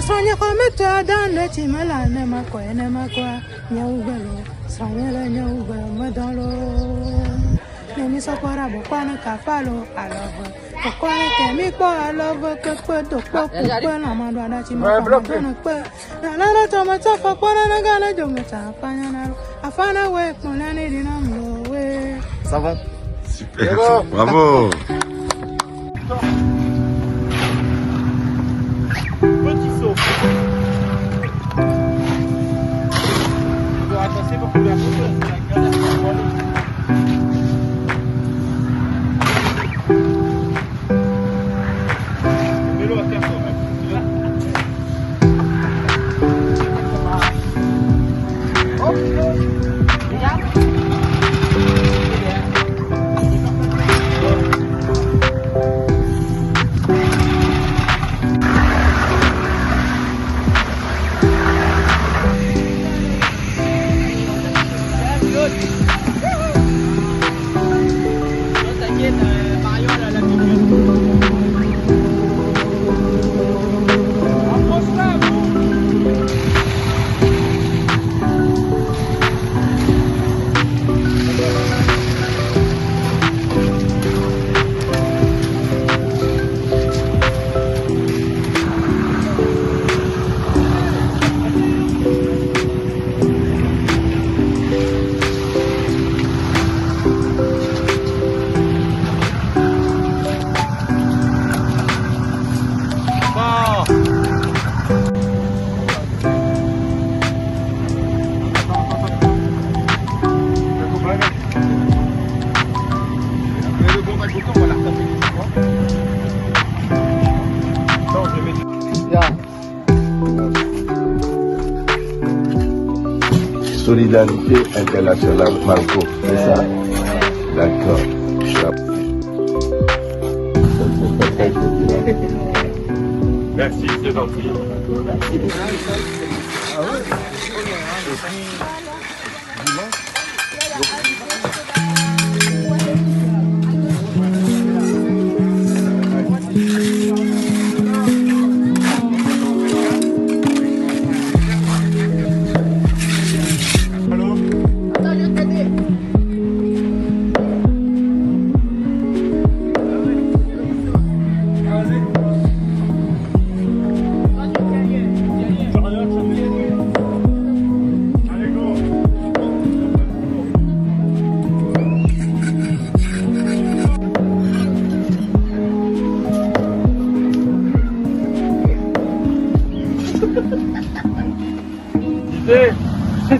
Sonia come tu dan ti mala ne ma kwa nyawgalo sonia la nyawgalo madalo ni so para bo kana kafalo alove kokona ke mi ko alove ke pe do po ko na ma do da ti ma ko na pe na la to ma ta fa ko na ga na jo ma ta fa na afana we ko na ni dinam lo we Ça va? Super. Bravo. Petit saut. Il faut attacher pour couler la photo. Mets-le à terre, quand même. solidarité internationale, Marco. C'est ça? D'accord. Merci, c'est gentil.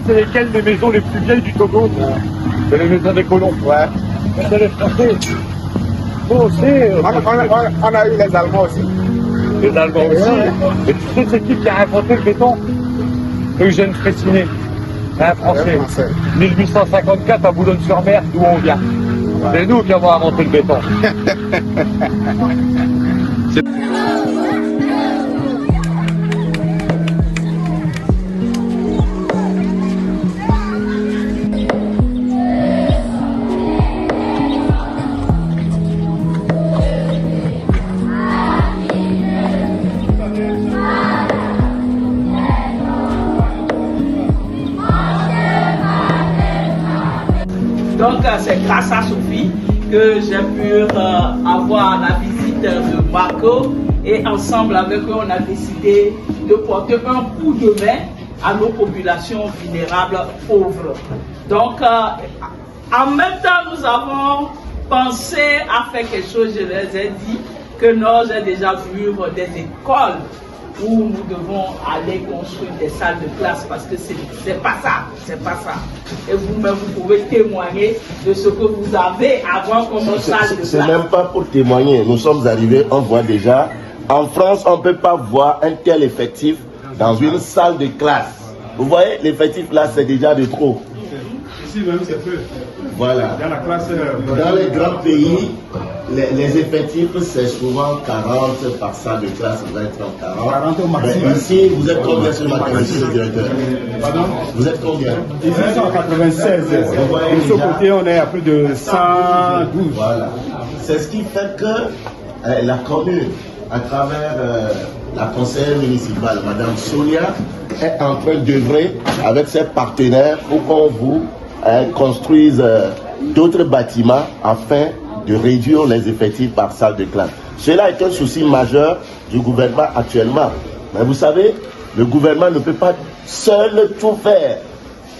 C'est lesquelles les maisons les plus vieilles du Togo? C'est les maisons des colons. Ouais. C'est les Français. Nous aussi. On a eu les Allemands aussi. Les Allemands aussi. Et tu sais c'est qui a inventé le béton? Eugène Freycinet. Un Français. 1854 à Boulogne-sur-Mer, d'où on vient. C'est nous qui avons inventé le béton. Donc c'est grâce à Sophie que j'ai pu avoir la visite de Marco et ensemble avec eux on a décidé de porter un coup de main à nos populations vulnérables pauvres. Donc en même temps nous avons pensé à faire quelque chose, je les ai dit que nous j'ai déjà vu des écoles où nous devons aller construire des salles de classe parce que c'est pas ça. Et vous-même, vous pouvez témoigner de ce que vous avez avant comme salle de classe. C'est même pas pour témoigner. Nous sommes arrivés, on voit déjà. En France, on ne peut pas voir un tel effectif dans une salle de classe. Vous voyez, l'effectif là, c'est déjà de trop. Ici même, c'est peu. Voilà. Dans la classe. Dans les grands pays, les effectifs, c'est souvent 40 par salle de classe, 20, 30, 40. 40 au maximum. Mais ici, vous êtes combien sur ma monsieur le directeur? Pardon? Vous êtes combien? Ici, 196. De ce côté, on est à plus de 112. Voilà. C'est ce qui fait que la commune, à travers la conseillère municipale, Madame Sonia, est en train d'œuvrer avec ses partenaires pour qu'on vous construise d'autres bâtiments afin de réduire les effectifs par salle de classe. Cela est un souci majeur du gouvernement actuellement. Mais vous savez, le gouvernement ne peut pas seul tout faire.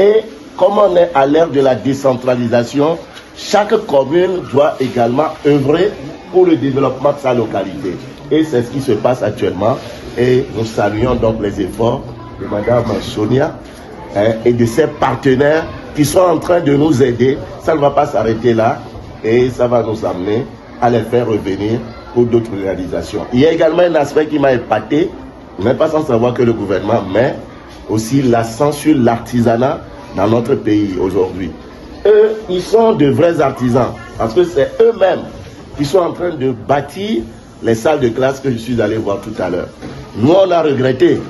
Et comme on est à l'ère de la décentralisation, chaque commune doit également œuvrer pour le développement de sa localité. Et c'est ce qui se passe actuellement. Et nous saluons donc les efforts de Madame Sonia et de ses partenaires qui sont en train de nous aider. Ça ne va pas s'arrêter là et ça va nous amener à les faire revenir pour d'autres réalisations. Il y a également un aspect qui m'a épaté, mais pas sans savoir que le gouvernement met aussi l'accent sur l'artisanat dans notre pays aujourd'hui. Eux, ils sont de vrais artisans parce que c'est eux-mêmes qui sont en train de bâtir les salles de classe que je suis allé voir tout à l'heure. Nous, on a regretté.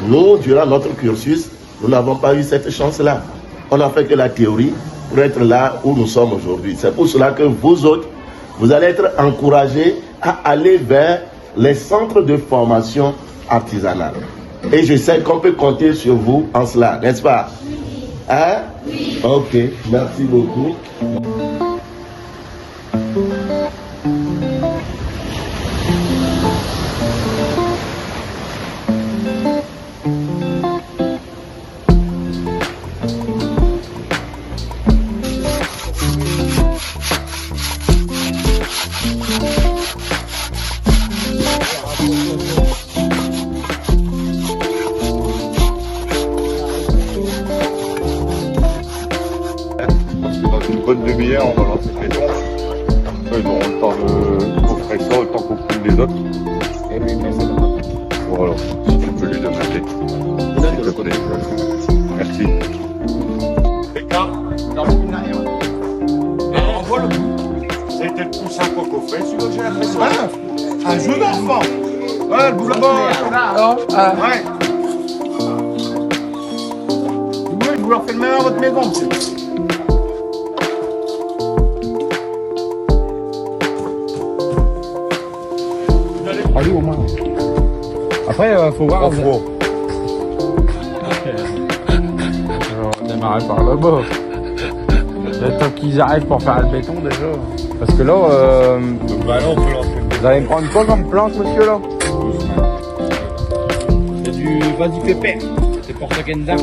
Nous, durant notre cursus, nous n'avons pas eu cette chance-là. On n'a fait que la théorie pour être là où nous sommes aujourd'hui. C'est pour cela que vous autres, vous allez être encouragés à aller vers les centres de formation artisanale. Et je sais qu'on peut compter sur vous en cela, n'est-ce pas? Hein? Oui. Ok, merci beaucoup. Bonne demi-heure, on va lancer le béton. Ils auront le temps de coffrer ça, le temps qu'on coule les autres. Voilà, si tu peux lui demander. S'il te plaît. Merci. C'était le poussin coco frais, celui-là que j'ai l'impression. Un jeu d'enfant. Ouais, le boule là-bas. Ouais. Vous leur faites le même à votre maison, monsieur. Allez, au moins. Après, faut voir. On va démarrer par là-bas. Le temps qu'ils arrivent pour faire le béton déjà. Parce que là, vous allez me prendre quoi comme planche, monsieur, là? C'est du vas-y pépère. C'est pour ça qu'elle Non,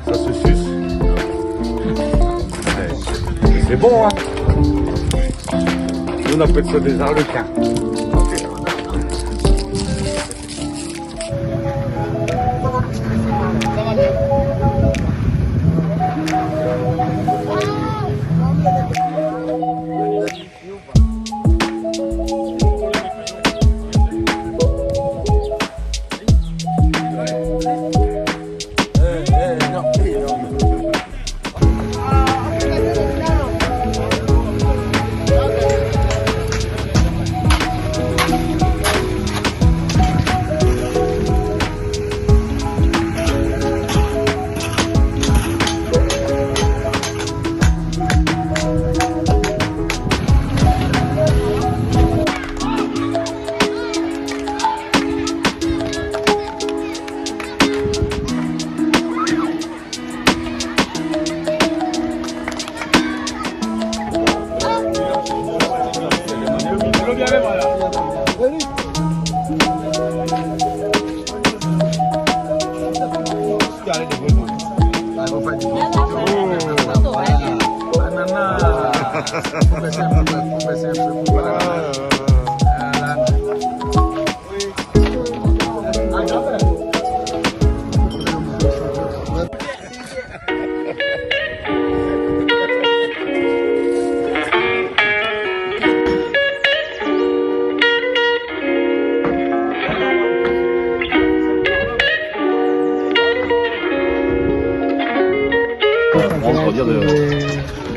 ça se suce. C'est bon, hein. Nous, on appelle ça des arlequins.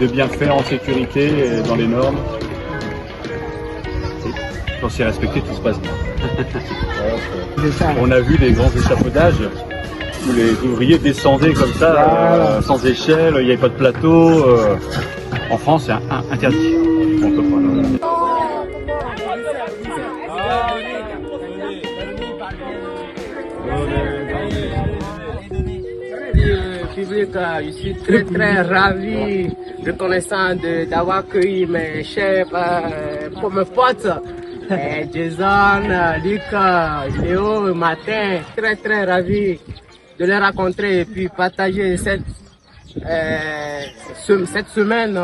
De bien faire en sécurité et dans les normes. Quand c'est respecté, tout se passe bien. On a vu les grands échafaudages où les ouvriers descendaient comme ça, sans échelle, il n'y avait pas de plateau. En France, c'est interdit. On peut pas. Public, je suis très très ravi, reconnaissant d'avoir accueilli mes chefs comme mes potes, Jason, Luc, Léo, Martin, très très ravi de les rencontrer et puis partager cette semaine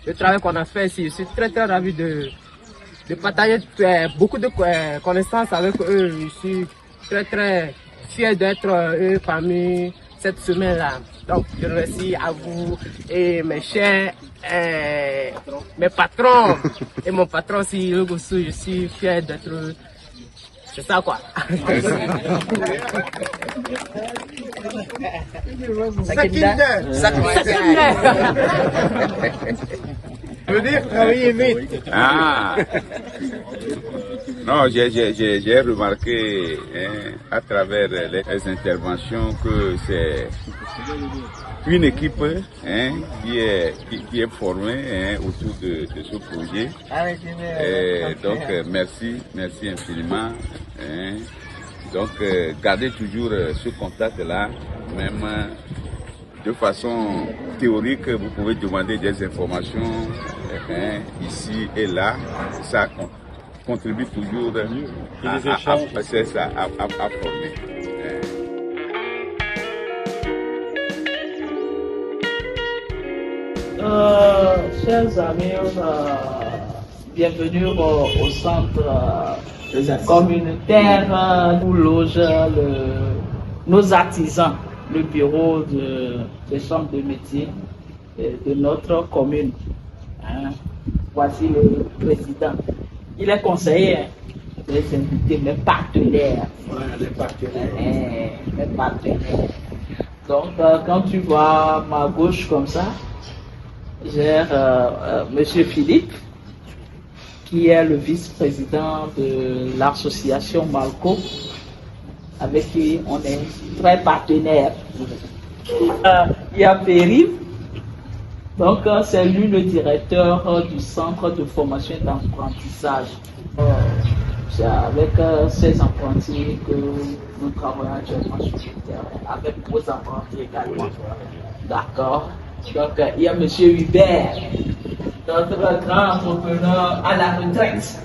de travail qu'on a fait ici. Je suis très très ravi de partager beaucoup de connaissances avec eux. Je suis très très fier d'être eux parmi cette semaine-là. Donc, je remercie à vous et mes chers, mes patrons et mon patron aussi, le Gossou, je suis fier d'être eux. C'est ça quoi. Venir travailler vite. Ah. Non, j'ai remarqué à travers les interventions que c'est une équipe qui est formée autour de ce projet. Donc merci infiniment. Donc gardez toujours ce contact-là, même de façon théorique, vous pouvez demander des informations ici et là. Ça contribue toujours à former. Chers amis, bienvenue au centre communautaire où logent nos artisans, le bureau des chambres de métier de notre commune. Voici le président. Il est conseiller, les invités, mes partenaires. Les partenaires. Mes partenaires. Donc, quand tu vois ma gauche comme ça, j'ai Monsieur Philippe, qui est le vice-président de l'association Malco, avec qui on est très partenaires. Il y a Périm, donc c'est lui le directeur du centre de formation et d'apprentissage. C'est avec ces apprentis que nous travaillons actuellement sur le terrain, avec vos apprentis également. D'accord. Donc il y a M. Hubert, notre grand entrepreneur à la retraite.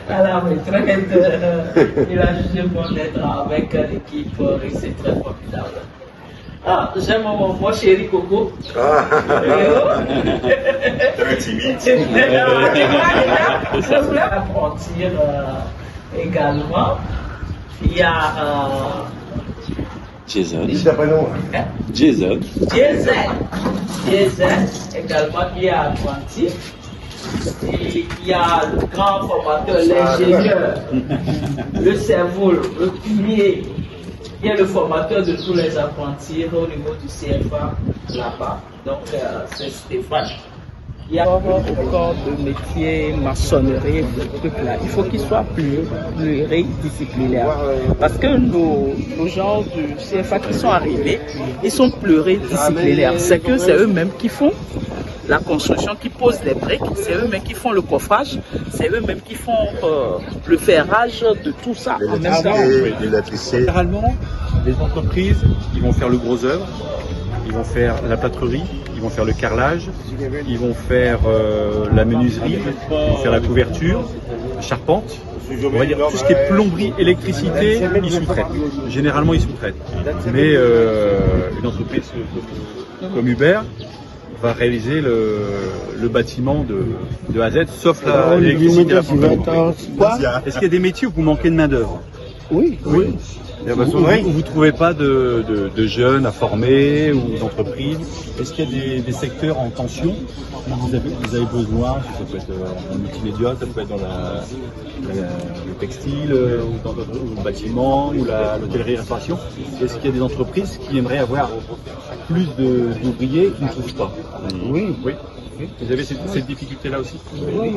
À la retraite, il a jugé bon d'être avec l'équipe et c'est très formidable. Ah, j'aime mon chéri Coco. Très timide. Je voulais apprendre également. Il y a Jason. Jason également qui est apprenti. Et il y a le grand formateur, l'ingénieur, le cerveau, le pilier. Il y a le formateur de tous les apprentis au niveau du CFA là-bas. Donc c'est Stéphane. Il y a encore de métier, maçonnerie, ce truc-là. Il faut qu'il soit pluridisciplinaire. Parce que nos gens du CFA qui sont arrivés, ils sont pluridisciplinaires. C'est que c'est eux-mêmes qui font la construction, qui posent les briques, c'est eux-mêmes qui font le coffrage, c'est eux-mêmes qui font le ferrage de tout ça en même temps. Généralement, les entreprises, ils vont faire le gros œuvre, ils vont faire la plâtrerie, ils vont faire le carrelage, ils vont faire la menuiserie, ils vont faire la couverture, la charpente. On va dire tout ce qui est plomberie, électricité, ils sous-traitent. Généralement, ils sous-traitent. Mais une entreprise comme Uber va réaliser le bâtiment de A à Z, sauf l'électricité. Est-ce qu'il y a des métiers où vous manquez de main-d'œuvre? Oui. Vous ne trouvez pas de jeunes à former ou d'entreprises? Est-ce qu'il y a des secteurs en tension où vous avez besoin? Ça peut être en multimédia, ça peut être dans le textile, ou dans le bâtiment, ou l'hôtellerie-restauration. Est-ce qu'il y a des entreprises qui aimeraient avoir plus d'ouvriers qui ne trouvent pas? Oui. Vous avez cette difficulté-là aussi? Oui.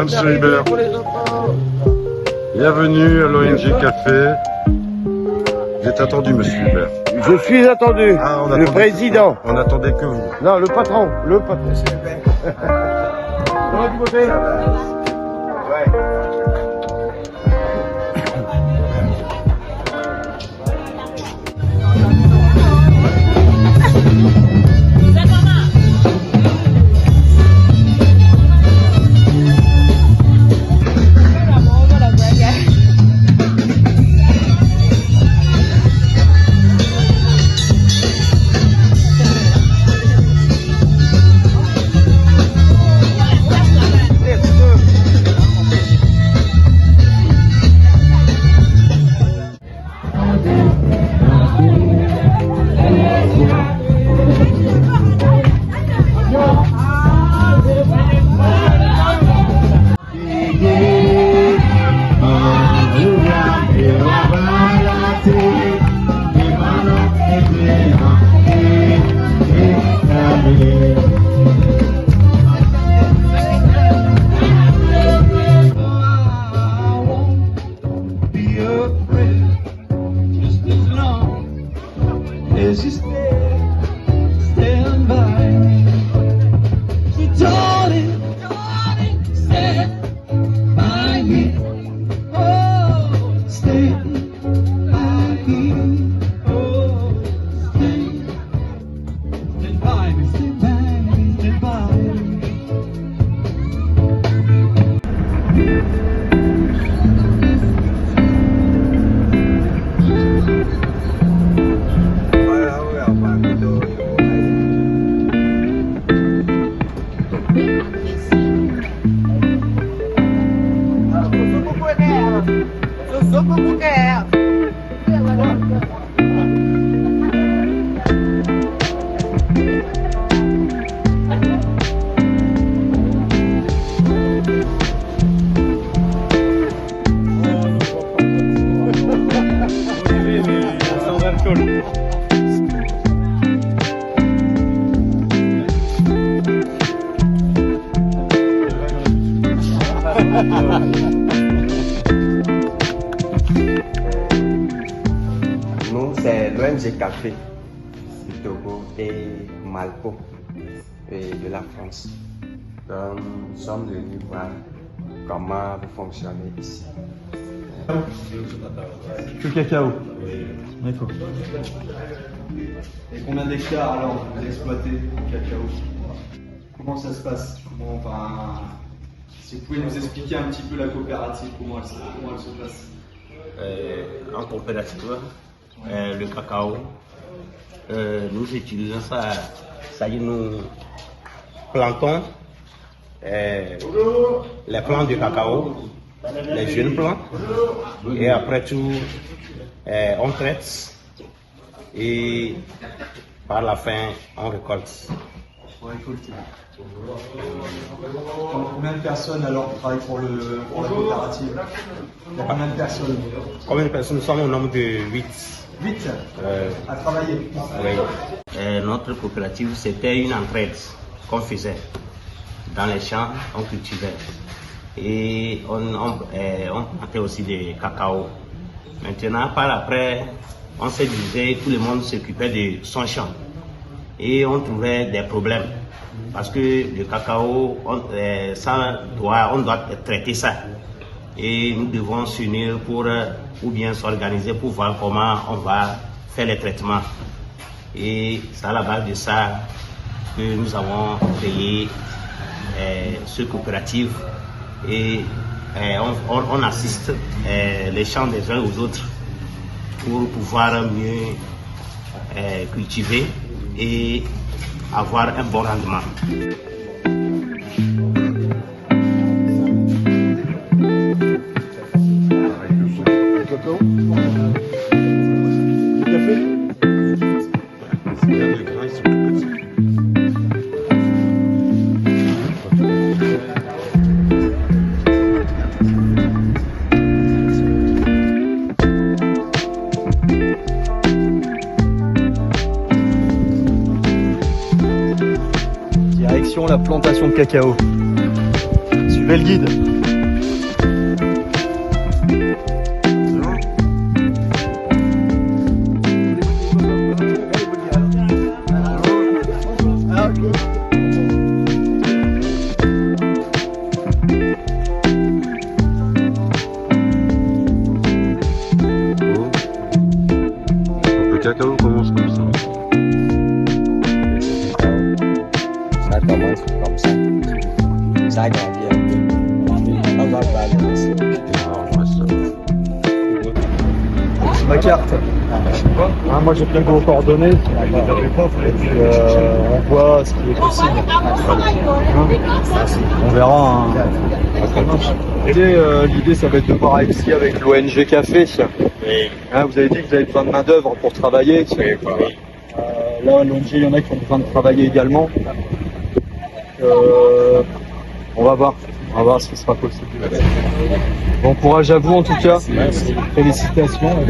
Monsieur Hubert, bienvenue à l'ONG Café. Vous êtes attendu, monsieur Hubert. Je suis attendu, le président. On attendait que vous. Non, le patron. Nous, c'est l'ONG Café du Togo et Malco de la France. Donc, nous sommes venus voir comment vous fonctionnez ici. Que cacao. D'accord. Et combien d'hectares alors vous exploitez le cacao? Comment ça se passe? Si vous pouvez nous expliquer un petit peu la coopérative, comment elle se passe? En coopérative, le cacao, nous utilisons ça, nous plantons les plants de cacao, les jeunes plants, et après tout, on traite et par la fin, on récolte. Combien de personnes alors travaillent pour la coopérative? Combien de personnes? Combien de personnes? Nous sommes au nombre de 8. 8 à travailler? Oui. Notre coopérative, c'était une entraide qu'on faisait. Dans les champs, on cultivait. Et on plantait aussi des cacao. Maintenant, par après, on s'est divisé, tout le monde s'occupait de son champ. Et on trouvait des problèmes. Parce que le cacao, on doit traiter ça. Et nous devons s'unir ou bien s'organiser pour voir comment on va faire les traitements. Et c'est à la base de ça que nous avons créé ce coopérative. Et on assiste les champs des uns aux autres pour pouvoir mieux cultiver et avoir un bon rendement. La plantation de cacao. Suivez le guide. Le cacao commence comme ça. Ça commence comme ça. Ça grandit un peu. On va parler aussi. Ma carte. Moi j'ai pris vos coordonnées, et puis on voit ce qui est possible. On verra. L'idée ça va être de voir ici avec l'ONG Café. Vous avez dit que vous avez besoin de main d'œuvre pour travailler. Là l'ONG, il y en a qui ont besoin de travailler également. On va voir ce qui sera possible. Bon courage à vous en tout cas. Merci. Félicitations.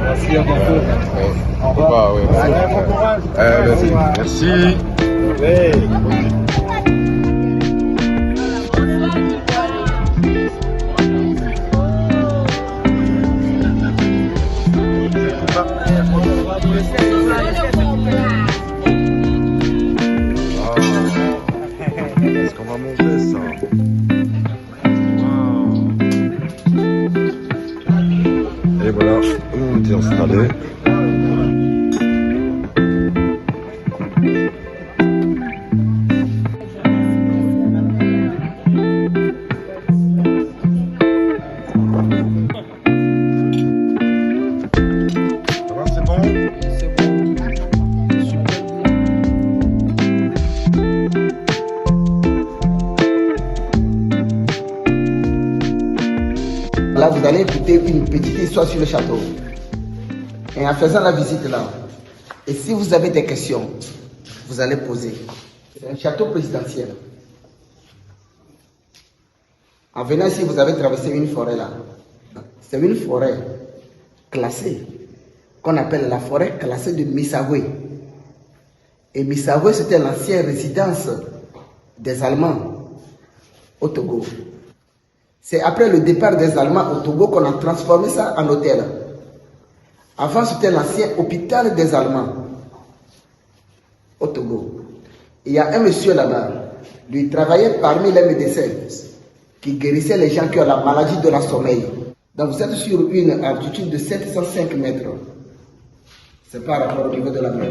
Merci, à bientôt. Au revoir. Merci. Est-ce qu'on va manger ça? Et voilà, on est installé. Ça va, c'est bon? Là, vous allez écouter une petite histoire sur le château. Et en faisant la visite là, et si vous avez des questions, vous allez poser. C'est un château présidentiel. En venant ici, vous avez traversé une forêt là. C'est une forêt classée, qu'on appelle la forêt classée de Missaoué. Et Missaoué, c'était l'ancienne résidence des Allemands. au Togo. C'est après le départ des Allemands au Togo qu'on a transformé ça en hôtel. Avant, c'était l'ancien hôpital des Allemands au Togo. Il y a un monsieur là-bas, lui travaillait parmi les médecins qui guérissaient les gens qui ont la maladie de la sommeil. Donc vous êtes sur une altitude de 705 mètres. C'est par rapport au niveau de la mer.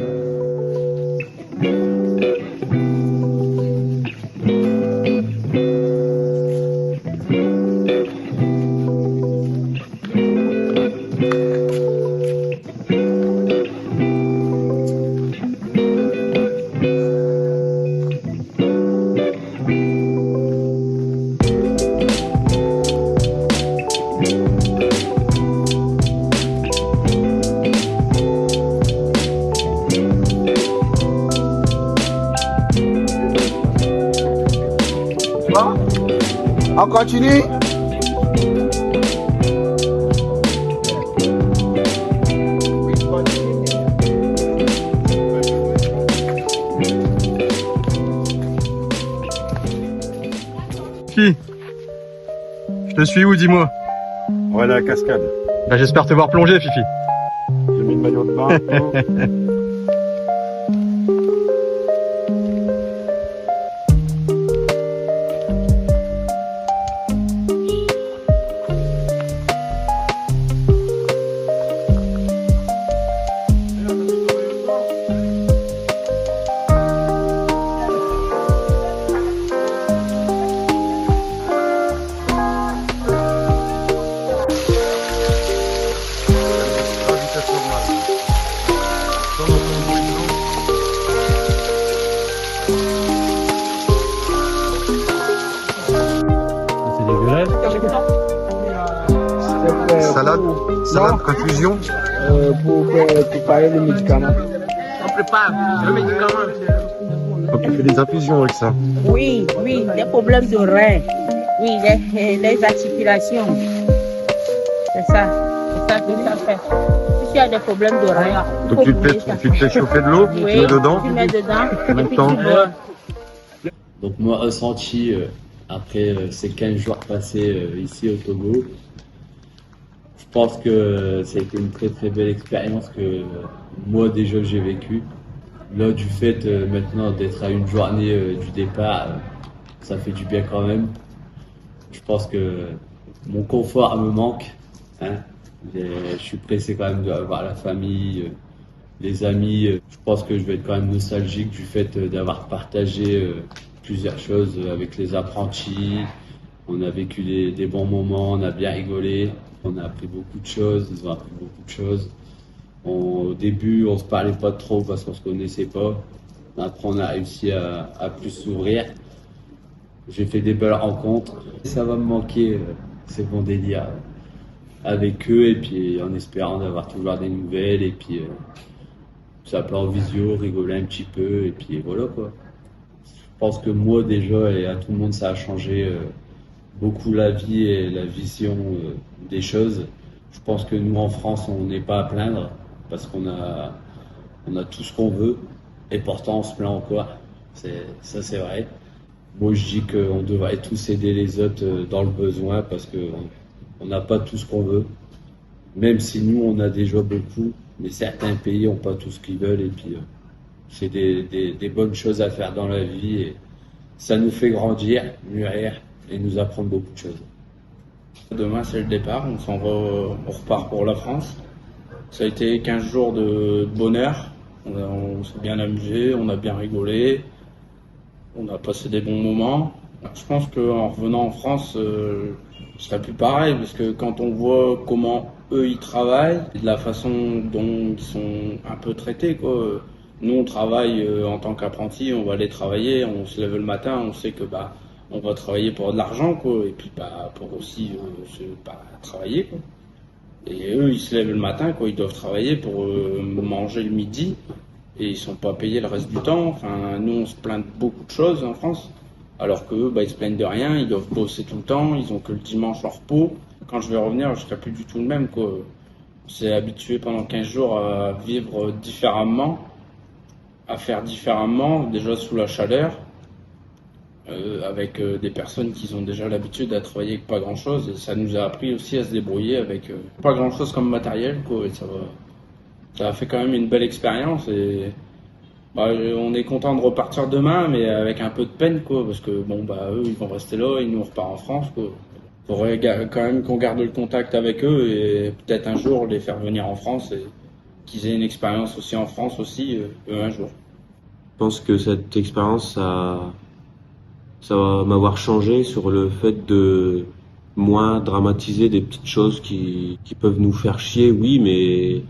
On continue. Fifi, je te suis où, dis-moi? On va aller à la cascade. Bah, j'espère te voir plonger, Fifi. J'ai mis le maillot de bain. Salade, infusion. Pour préparer les médicaments. On prépare le médicament. Donc tu fais des infusions avec ça. Oui, des problèmes de rein. Oui, les articulations. C'est ça que ça fait. Si tu as des problèmes de rein. Donc tu te fais chauffer de l'eau, tu mets dedans. Tu mets dedans. En même temps. Donc moi, ressenti après ces 15 jours passés ici au Togo, je pense que ça a été une très très belle expérience que moi déjà j'ai vécu. Là, du fait maintenant d'être à une journée du départ, ça fait du bien quand même. Je pense que mon confort me manque. Hein. Je suis pressé quand même de voir la famille, les amis. Je pense que je vais être quand même nostalgique du fait d'avoir partagé plusieurs choses avec les apprentis. On a vécu des bons moments, on a bien rigolé, on a appris beaucoup de choses, ils ont appris beaucoup de choses. Au début, on se parlait pas trop parce qu'on se connaissait pas. Après, on a réussi à plus s'ouvrir. J'ai fait des belles rencontres. Ça va me manquer ces bons délires avec eux et puis en espérant d'avoir toujours des nouvelles et puis s'appeler en visio, rigoler un petit peu et puis voilà quoi. Je pense que moi déjà et à tout le monde ça a changé beaucoup la vie et la vision des choses. Je pense que nous en France on n'est pas à plaindre parce qu'on a tout ce qu'on veut et pourtant on se plaint encore. Ça c'est vrai. Moi je dis qu'on devrait tous aider les autres dans le besoin parce qu'on n'a pas tout ce qu'on veut. Même si nous on a déjà beaucoup, mais certains pays n'ont pas tout ce qu'ils veulent et puis c'est des bonnes choses à faire dans la vie et ça nous fait grandir, mûrir et nous apprendre beaucoup de choses. Demain c'est le départ, on s'en va, on repart pour la France. Ça a été 15 jours de bonheur, on s'est bien amusé, on a bien rigolé, on a passé des bons moments. Je pense qu'en revenant en France, ce serait plus pareil parce que quand on voit comment eux ils travaillent, et de la façon dont ils sont un peu traités quoi. Nous on travaille en tant qu'apprenti, on va aller travailler, on se lève le matin, on sait que on va travailler pour de l'argent quoi, et puis pour aussi travailler quoi. Et eux ils se lèvent le matin quoi, ils doivent travailler pour manger le midi et ils sont pas payés le reste du temps. Enfin nous on se plaint de beaucoup de choses en France, alors que eux ils se plaignent de rien, ils doivent bosser tout le temps, ils ont que le dimanche en repos. Quand je vais revenir je serai plus du tout le même quoi. On s'est habitué pendant 15 jours à vivre différemment, à faire différemment, déjà sous la chaleur, avec des personnes qui ont déjà l'habitude à travailler avec pas grand-chose. Et ça nous a appris aussi à se débrouiller avec pas grand-chose comme matériel, quoi. Et ça a fait quand même une belle expérience. Et on est content de repartir demain, mais avec un peu de peine, quoi, parce que eux, ils vont rester là et nous, on repart en France, quoi. Faudrait quand même qu'on garde le contact avec eux et peut-être un jour les faire venir en France et qu'ils aient une expérience aussi en France aussi, un jour. Je pense que cette expérience, ça va m'avoir changé sur le fait de moins dramatiser des petites choses qui peuvent nous faire chier, oui, mais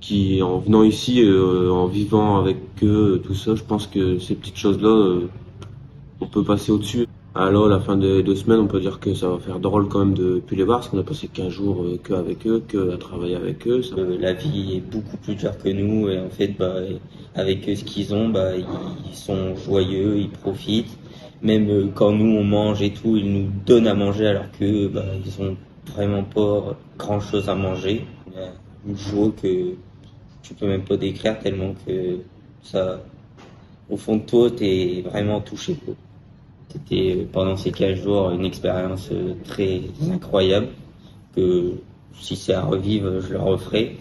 qui, en venant ici, en vivant avec eux, tout ça, je pense que ces petites choses-là, on peut passer au-dessus. Alors, la fin de 2 semaines, on peut dire que ça va faire drôle quand même de plus les voir, parce qu'on a passé 15 jours qu'avec eux, qu'à travailler avec eux. La vie est beaucoup plus dure que nous, et en fait, avec eux, ce qu'ils ont, ils sont joyeux, ils profitent. Même quand nous, on mange et tout, ils nous donnent à manger, alors qu'eux, ils ont vraiment pas grand-chose à manger. Il y a une joie que tu peux même pas décrire, tellement que ça, au fond de toi, t'es vraiment touché, quoi. C'était pendant ces 15 jours une expérience très incroyable que si c'est à revivre, je le referai.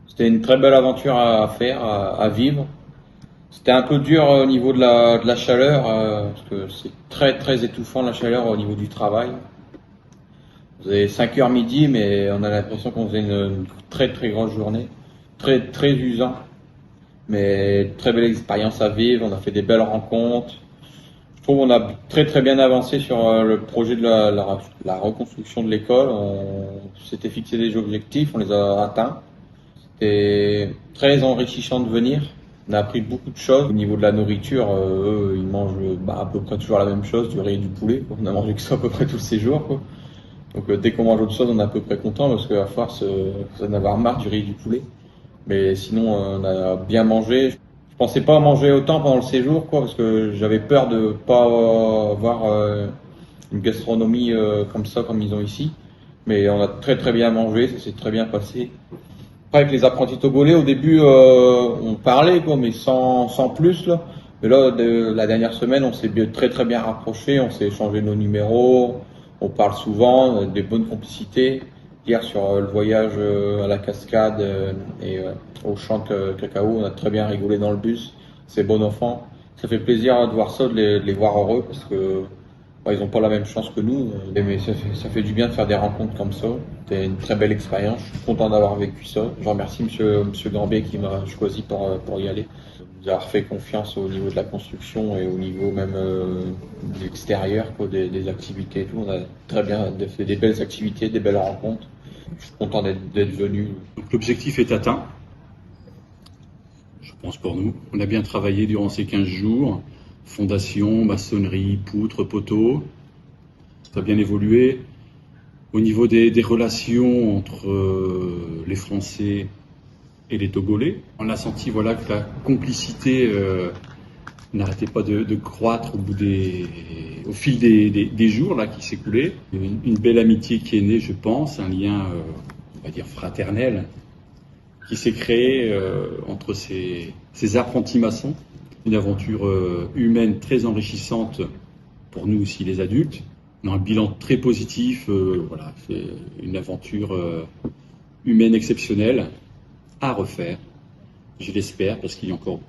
C'était une très belle aventure à faire, à vivre. C'était un peu dur au niveau de la chaleur, parce que c'est très très étouffant la chaleur au niveau du travail. Vous avez 5h midi, mais on a l'impression qu'on faisait une très très grosse journée, très très usant. Mais très belle expérience à vivre, on a fait des belles rencontres. Je trouve qu'on a très très bien avancé sur le projet de la reconstruction de l'école. On s'était fixé des objectifs, on les a atteints. C'était très enrichissant de venir. On a appris beaucoup de choses. Au niveau de la nourriture, eux, ils mangent à peu près toujours la même chose, du riz et du poulet. On a mangé que ça à peu près tous ces jours, quoi. Donc dès qu'on mange autre chose, on est à peu près content, parce qu'à force, vous en avoir marre du riz et du poulet. Mais sinon, on a bien mangé. Je pensais pas manger autant pendant le séjour, quoi, parce que j'avais peur de pas avoir une gastronomie comme ça, comme ils ont ici. Mais on a très très bien mangé, ça s'est très bien passé. Après, avec les apprentis togolais, au début, on parlait, quoi, mais sans plus, là. Mais là, la dernière semaine, on s'est très très bien rapprochés, on s'est échangé nos numéros, on parle souvent, des bonnes complicités. Hier, sur le voyage à la cascade et au champ de cacao, on a très bien rigolé dans le bus. C'est bon enfant. Ça fait plaisir de voir ça, de les voir heureux, parce que ils n'ont pas la même chance que nous. Mais ça fait du bien de faire des rencontres comme ça. C'était une très belle expérience. Je suis content d'avoir vécu ça. Je remercie monsieur Gambé qui m'a choisi pour y aller. Nous avoir fait confiance au niveau de la construction et au niveau même de l'extérieur, des activités et tout. On a très bien fait des belles activités, des belles rencontres. Je suis content d'être venu. Donc l'objectif est atteint, je pense pour nous. On a bien travaillé durant ces 15 jours. Fondation, maçonnerie, poutres, poteaux. Ça a bien évolué. Au niveau des relations entre les Français et les Togolais, on a senti que la complicité n'arrêtait pas de croître au fil des jours là, qui s'écoulaient. Une belle amitié qui est née, je pense, un lien, on va dire, fraternel, qui s'est créé entre ces apprentis maçons. Une aventure humaine très enrichissante pour nous aussi, les adultes. On a un bilan très positif, c'est une aventure humaine exceptionnelle à refaire, je l'espère, parce qu'il y a encore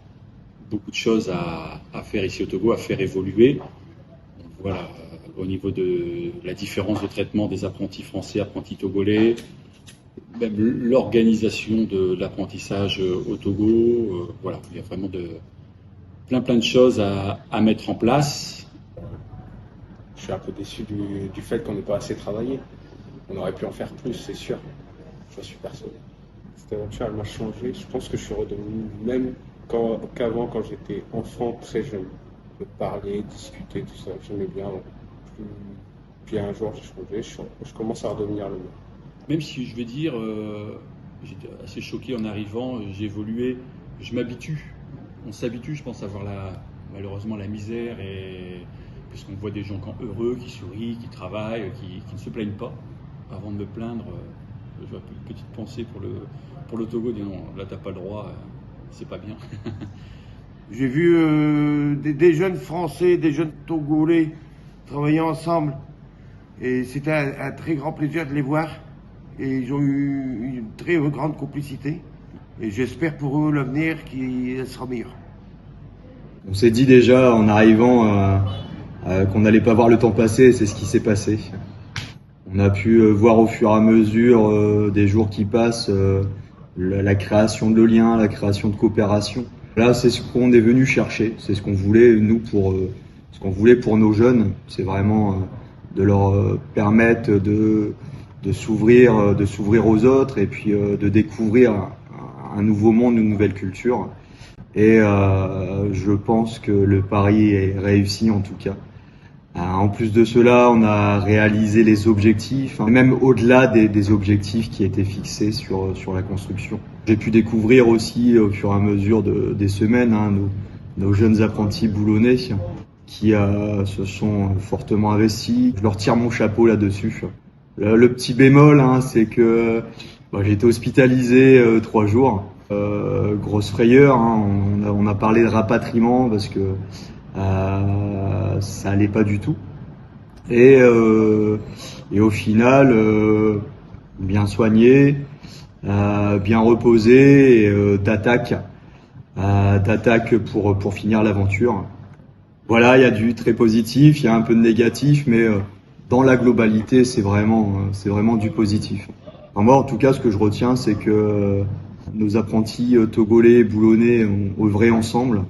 beaucoup de choses à faire ici au Togo, à faire évoluer. Voilà, au niveau de la différence de traitement des apprentis français, apprentis togolais, même l'organisation de l'apprentissage au Togo, il y a vraiment plein de choses à mettre en place. Je suis un peu déçu du fait qu'on n'ait pas assez travaillé. On aurait pu en faire plus, c'est sûr. Je suis persuadé. Cette aventure, elle m'a changé. Je pense que je suis redevenu même qu'avant, quand j'étais enfant, très jeune. De parler, discuter, tout ça, j'aimais bien. Puis un jour, j'ai changé, je commence à redevenir le même. Même si je vais dire, j'étais assez choqué en arrivant, j'ai évolué, je m'habitue. On s'habitue, je pense, à voir malheureusement la misère, puisqu'on voit des gens heureux, qui sourient, qui travaillent, qui ne se plaignent pas. Avant de me plaindre, j'ai une petite pensée pour le Togo, dire non, là t'as pas le droit, c'est pas bien. J'ai vu des jeunes Français, des jeunes Togolais travailler ensemble. Et c'était un très grand plaisir de les voir. Et ils ont eu une très grande complicité. Et j'espère pour eux l'avenir qu'il sera meilleur. On s'est dit déjà en arrivant qu'on n'allait pas voir le temps passer, et c'est ce qui s'est passé. On a pu voir au fur et à mesure des jours qui passent la création de liens, la création de coopération. Là, c'est ce qu'on est venu chercher, c'est ce qu'on voulait nous ce qu'on voulait pour nos jeunes, c'est vraiment de leur permettre de s'ouvrir aux autres et puis de découvrir un nouveau monde, une nouvelle culture. Et je pense que le pari est réussi en tout cas. En plus de cela, on a réalisé les objectifs, même au-delà des objectifs qui étaient fixés sur la construction. J'ai pu découvrir aussi au fur et à mesure des semaines nos jeunes apprentis boulonnais qui se sont fortement investis. Je leur tire mon chapeau là-dessus. Le petit bémol, c'est que j'ai été hospitalisé 3 jours. Grosse frayeur, on a parlé de rapatriement parce que ça allait pas du tout. Et au final, bien soigné, bien reposé, et d'attaque pour finir l'aventure. Voilà, il y a du très positif, il y a un peu de négatif, mais dans la globalité, c'est vraiment du positif. Enfin, moi, en tout cas, ce que je retiens, c'est que nos apprentis togolais et boulonnais ont œuvré ensemble,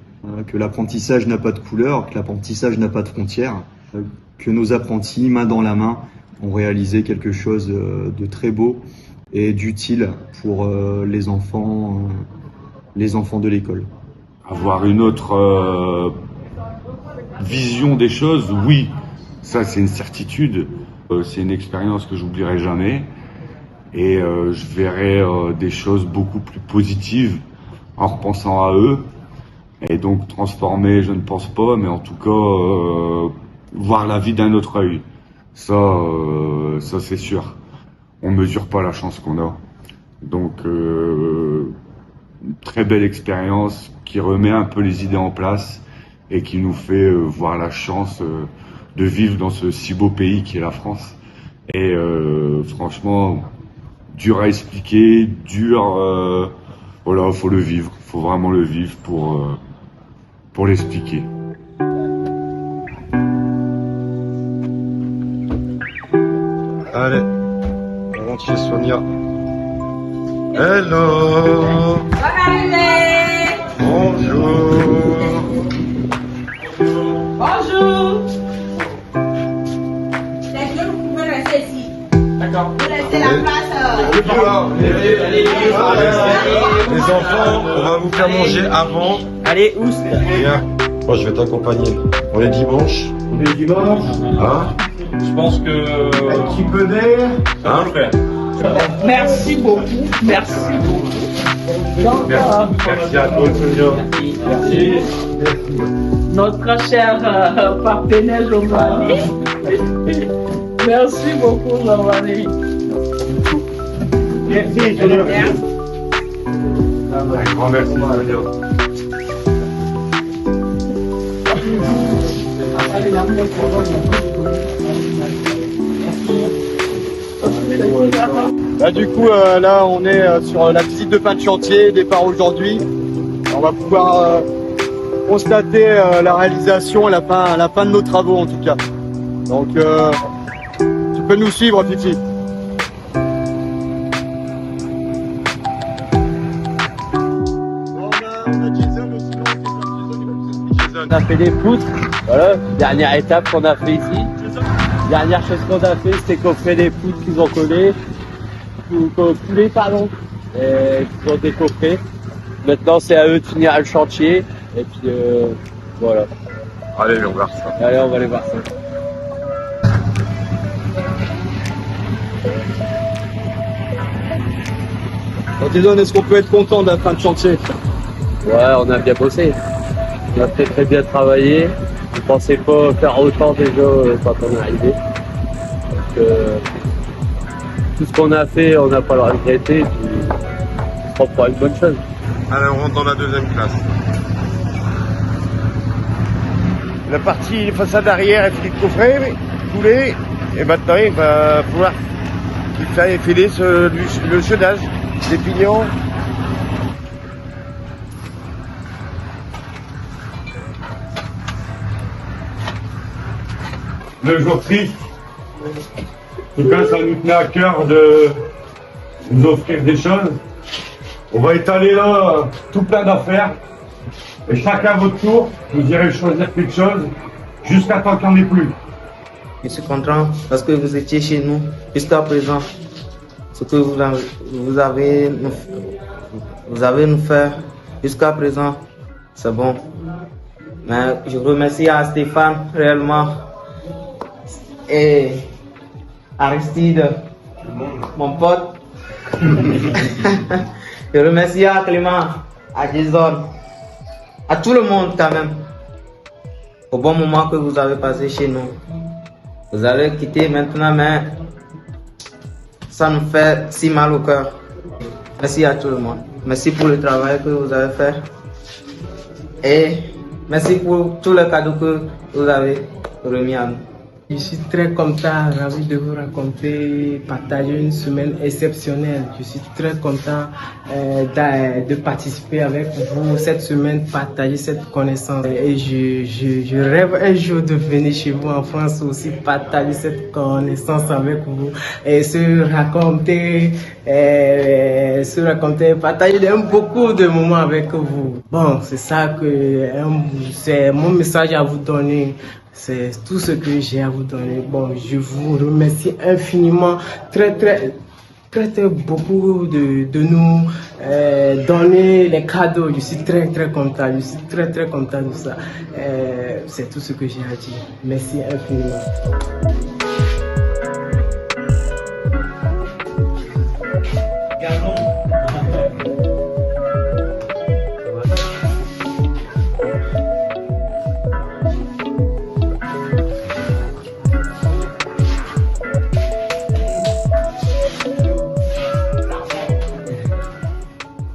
que l'apprentissage n'a pas de couleur, que l'apprentissage n'a pas de frontières, que nos apprentis, main dans la main, ont réalisé quelque chose de très beau et d'utile pour les enfants de l'école. Avoir une autre vision des choses, oui, ça c'est une certitude. C'est une expérience que j'oublierai jamais. Et je verrai des choses beaucoup plus positives en repensant à eux. Et donc transformer, je ne pense pas, mais en tout cas, voir la vie d'un autre œil. Ça c'est sûr. On mesure pas la chance qu'on a. Donc, une très belle expérience qui remet un peu les idées en place et qui nous fait voir la chance de vivre dans ce si beau pays qui est la France. Et franchement, dur à expliquer, voilà, faut le vivre, faut vraiment le vivre pour l'expliquer. Allez, on rentre chez Sonia. Hello. Bonne arrivée. Bonjour. Bonjour. Vous pouvez rester ici. D'accord. Vous laissez la place. Les enfants, on va vous faire manger avant. Allez, oust. Viens, moi je vais t'accompagner. On est dimanche. Hein? Je pense que Un petit peu d'air. Hein? Merci beaucoup. Merci beaucoup. Donc, Merci à toi, Sonia. merci. Notre cher partenaire Giovanni. Merci beaucoup, Giovanni. Merci, Sonia. Un grand merci, Sonia. Là du coup là on est sur la visite de fin de chantier, départ aujourd'hui. On va pouvoir constater la réalisation, la fin de nos travaux en tout cas. Donc tu peux nous suivre, Fifi. On a fait des poutres, voilà, dernière étape qu'on a fait ici. Dernière chose qu'on a fait, c'était qu'on fait des poutres qu'ils ont collées, coulées, pardon, et qu'ils ont décoffrées. Maintenant, c'est à eux de finir le chantier, et puis voilà. Allez, on va voir ça. Allez, on va aller voir ça. Antigone, est-ce qu'on peut être content de la fin de chantier? Ouais, on a bien bossé. On a très bien travaillé. Je pensais pas faire autant déjà quand on est arrivé. Donc, tout ce qu'on a fait, on n'a pas le regretté. Puis, on prend une bonne chose. Allez, on rentre dans la deuxième classe. La partie façade arrière est finie de coffret, coulé, et maintenant il va pouvoir filer le chaudage des pignons. Le jour triste. En tout cas, ça nous tenait à cœur de nous offrir des choses. On va étaler là tout plein d'affaires. Et chacun à votre tour, vous irez choisir quelque chose jusqu'à temps qu'il n'y en ait plus. Je suis content parce que vous étiez chez nous jusqu'à présent. Ce que vous avez nous fait jusqu'à présent, c'est bon. Mais je remercie à Stéphane réellement et Aristide, mon pote. Je remercie à Clément, à Jason, à tout le monde quand même, au bon moment que vous avez passé chez nous. Vous allez quitter maintenant, mais ça nous fait si mal au cœur. Merci à tout le monde. Merci pour le travail que vous avez fait. Et merci pour tous les cadeaux que vous avez remis à nous. Je suis très content, ravi de vous raconter, partager une semaine exceptionnelle. Je suis très content de participer avec vous cette semaine, partager cette connaissance. Et je rêve un jour de venir chez vous en France aussi, partager cette connaissance avec vous et se raconter, partager beaucoup de moments avec vous. Bon, c'est ça que c'est mon message à vous donner. C'est tout ce que j'ai à vous donner. Bon, je vous remercie infiniment, très beaucoup de nous donner les cadeaux. Je suis très content. Je suis très content de ça. C'est tout ce que j'ai à dire. Merci infiniment.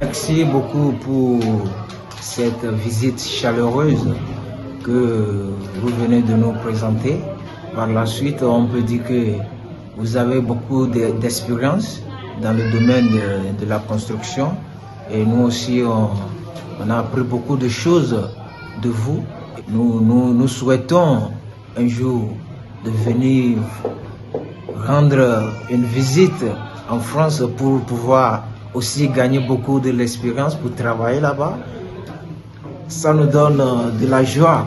Merci beaucoup pour cette visite chaleureuse que vous venez de nous présenter. Par la suite, on peut dire que vous avez beaucoup d'expérience dans le domaine de la construction. Et nous aussi, on a appris beaucoup de choses de vous. Nous souhaitons un jour de venir rendre une visite en France pour pouvoir aussi gagner beaucoup de l'expérience pour travailler là-bas. Ça nous donne de la joie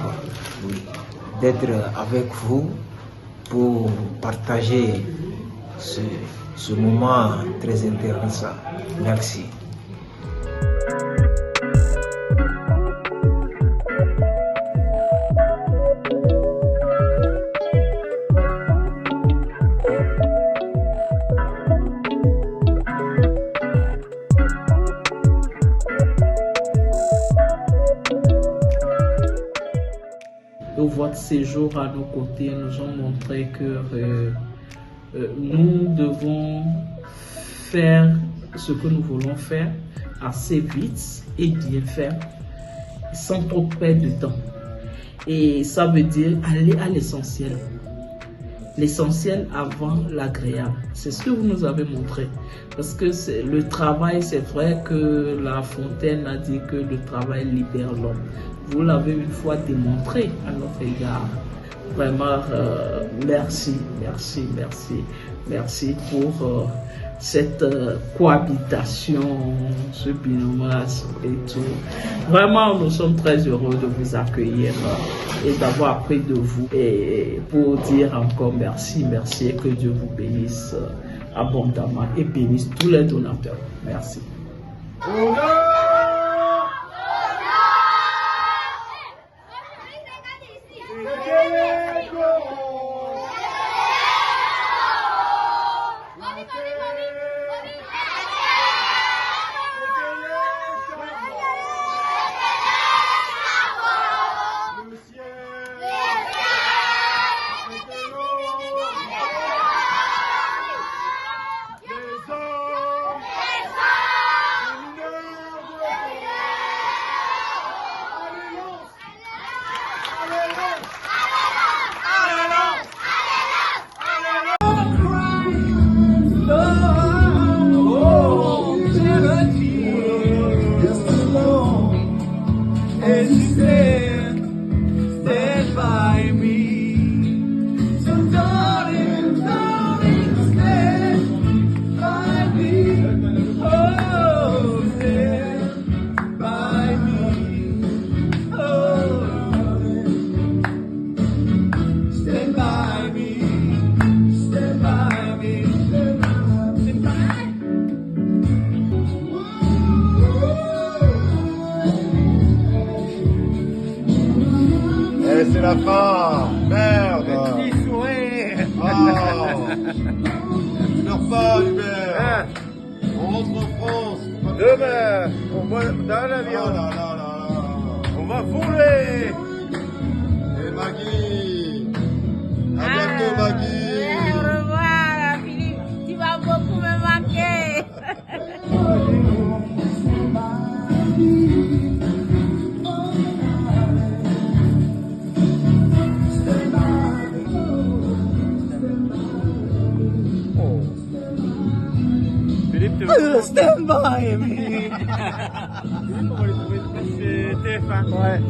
d'être avec vous pour partager ce moment très intéressant. Merci. Votre séjour à nos côtés nous ont montré que nous devons faire ce que nous voulons faire assez vite et bien faire sans trop perdre de temps. Et ça veut dire aller à l'essentiel. L'essentiel avant l'agréable. C'est ce que vous nous avez montré. Parce que le travail, c'est vrai que La Fontaine a dit que le travail libère l'homme. Vous l'avez une fois démontré à notre égard. Vraiment, merci pour cette cohabitation, ce binômage et tout. Vraiment, nous sommes très heureux de vous accueillir et d'avoir appris de vous. Et pour dire encore merci et que Dieu vous bénisse abondamment et bénisse tous les donateurs. Merci. Ah, merde. Petit sourire. Ah. Pleure pas, Hubert. On rentre en France. Demain, on va dans l'avion. Oh là là là là. On va voler. Et Maggie. À bientôt, Maggie. Au revoir, Philippe. Tu vas beaucoup me manquer. Philippe, stand by me. Philippe, on va les trouver. C'est TF1. Ouais.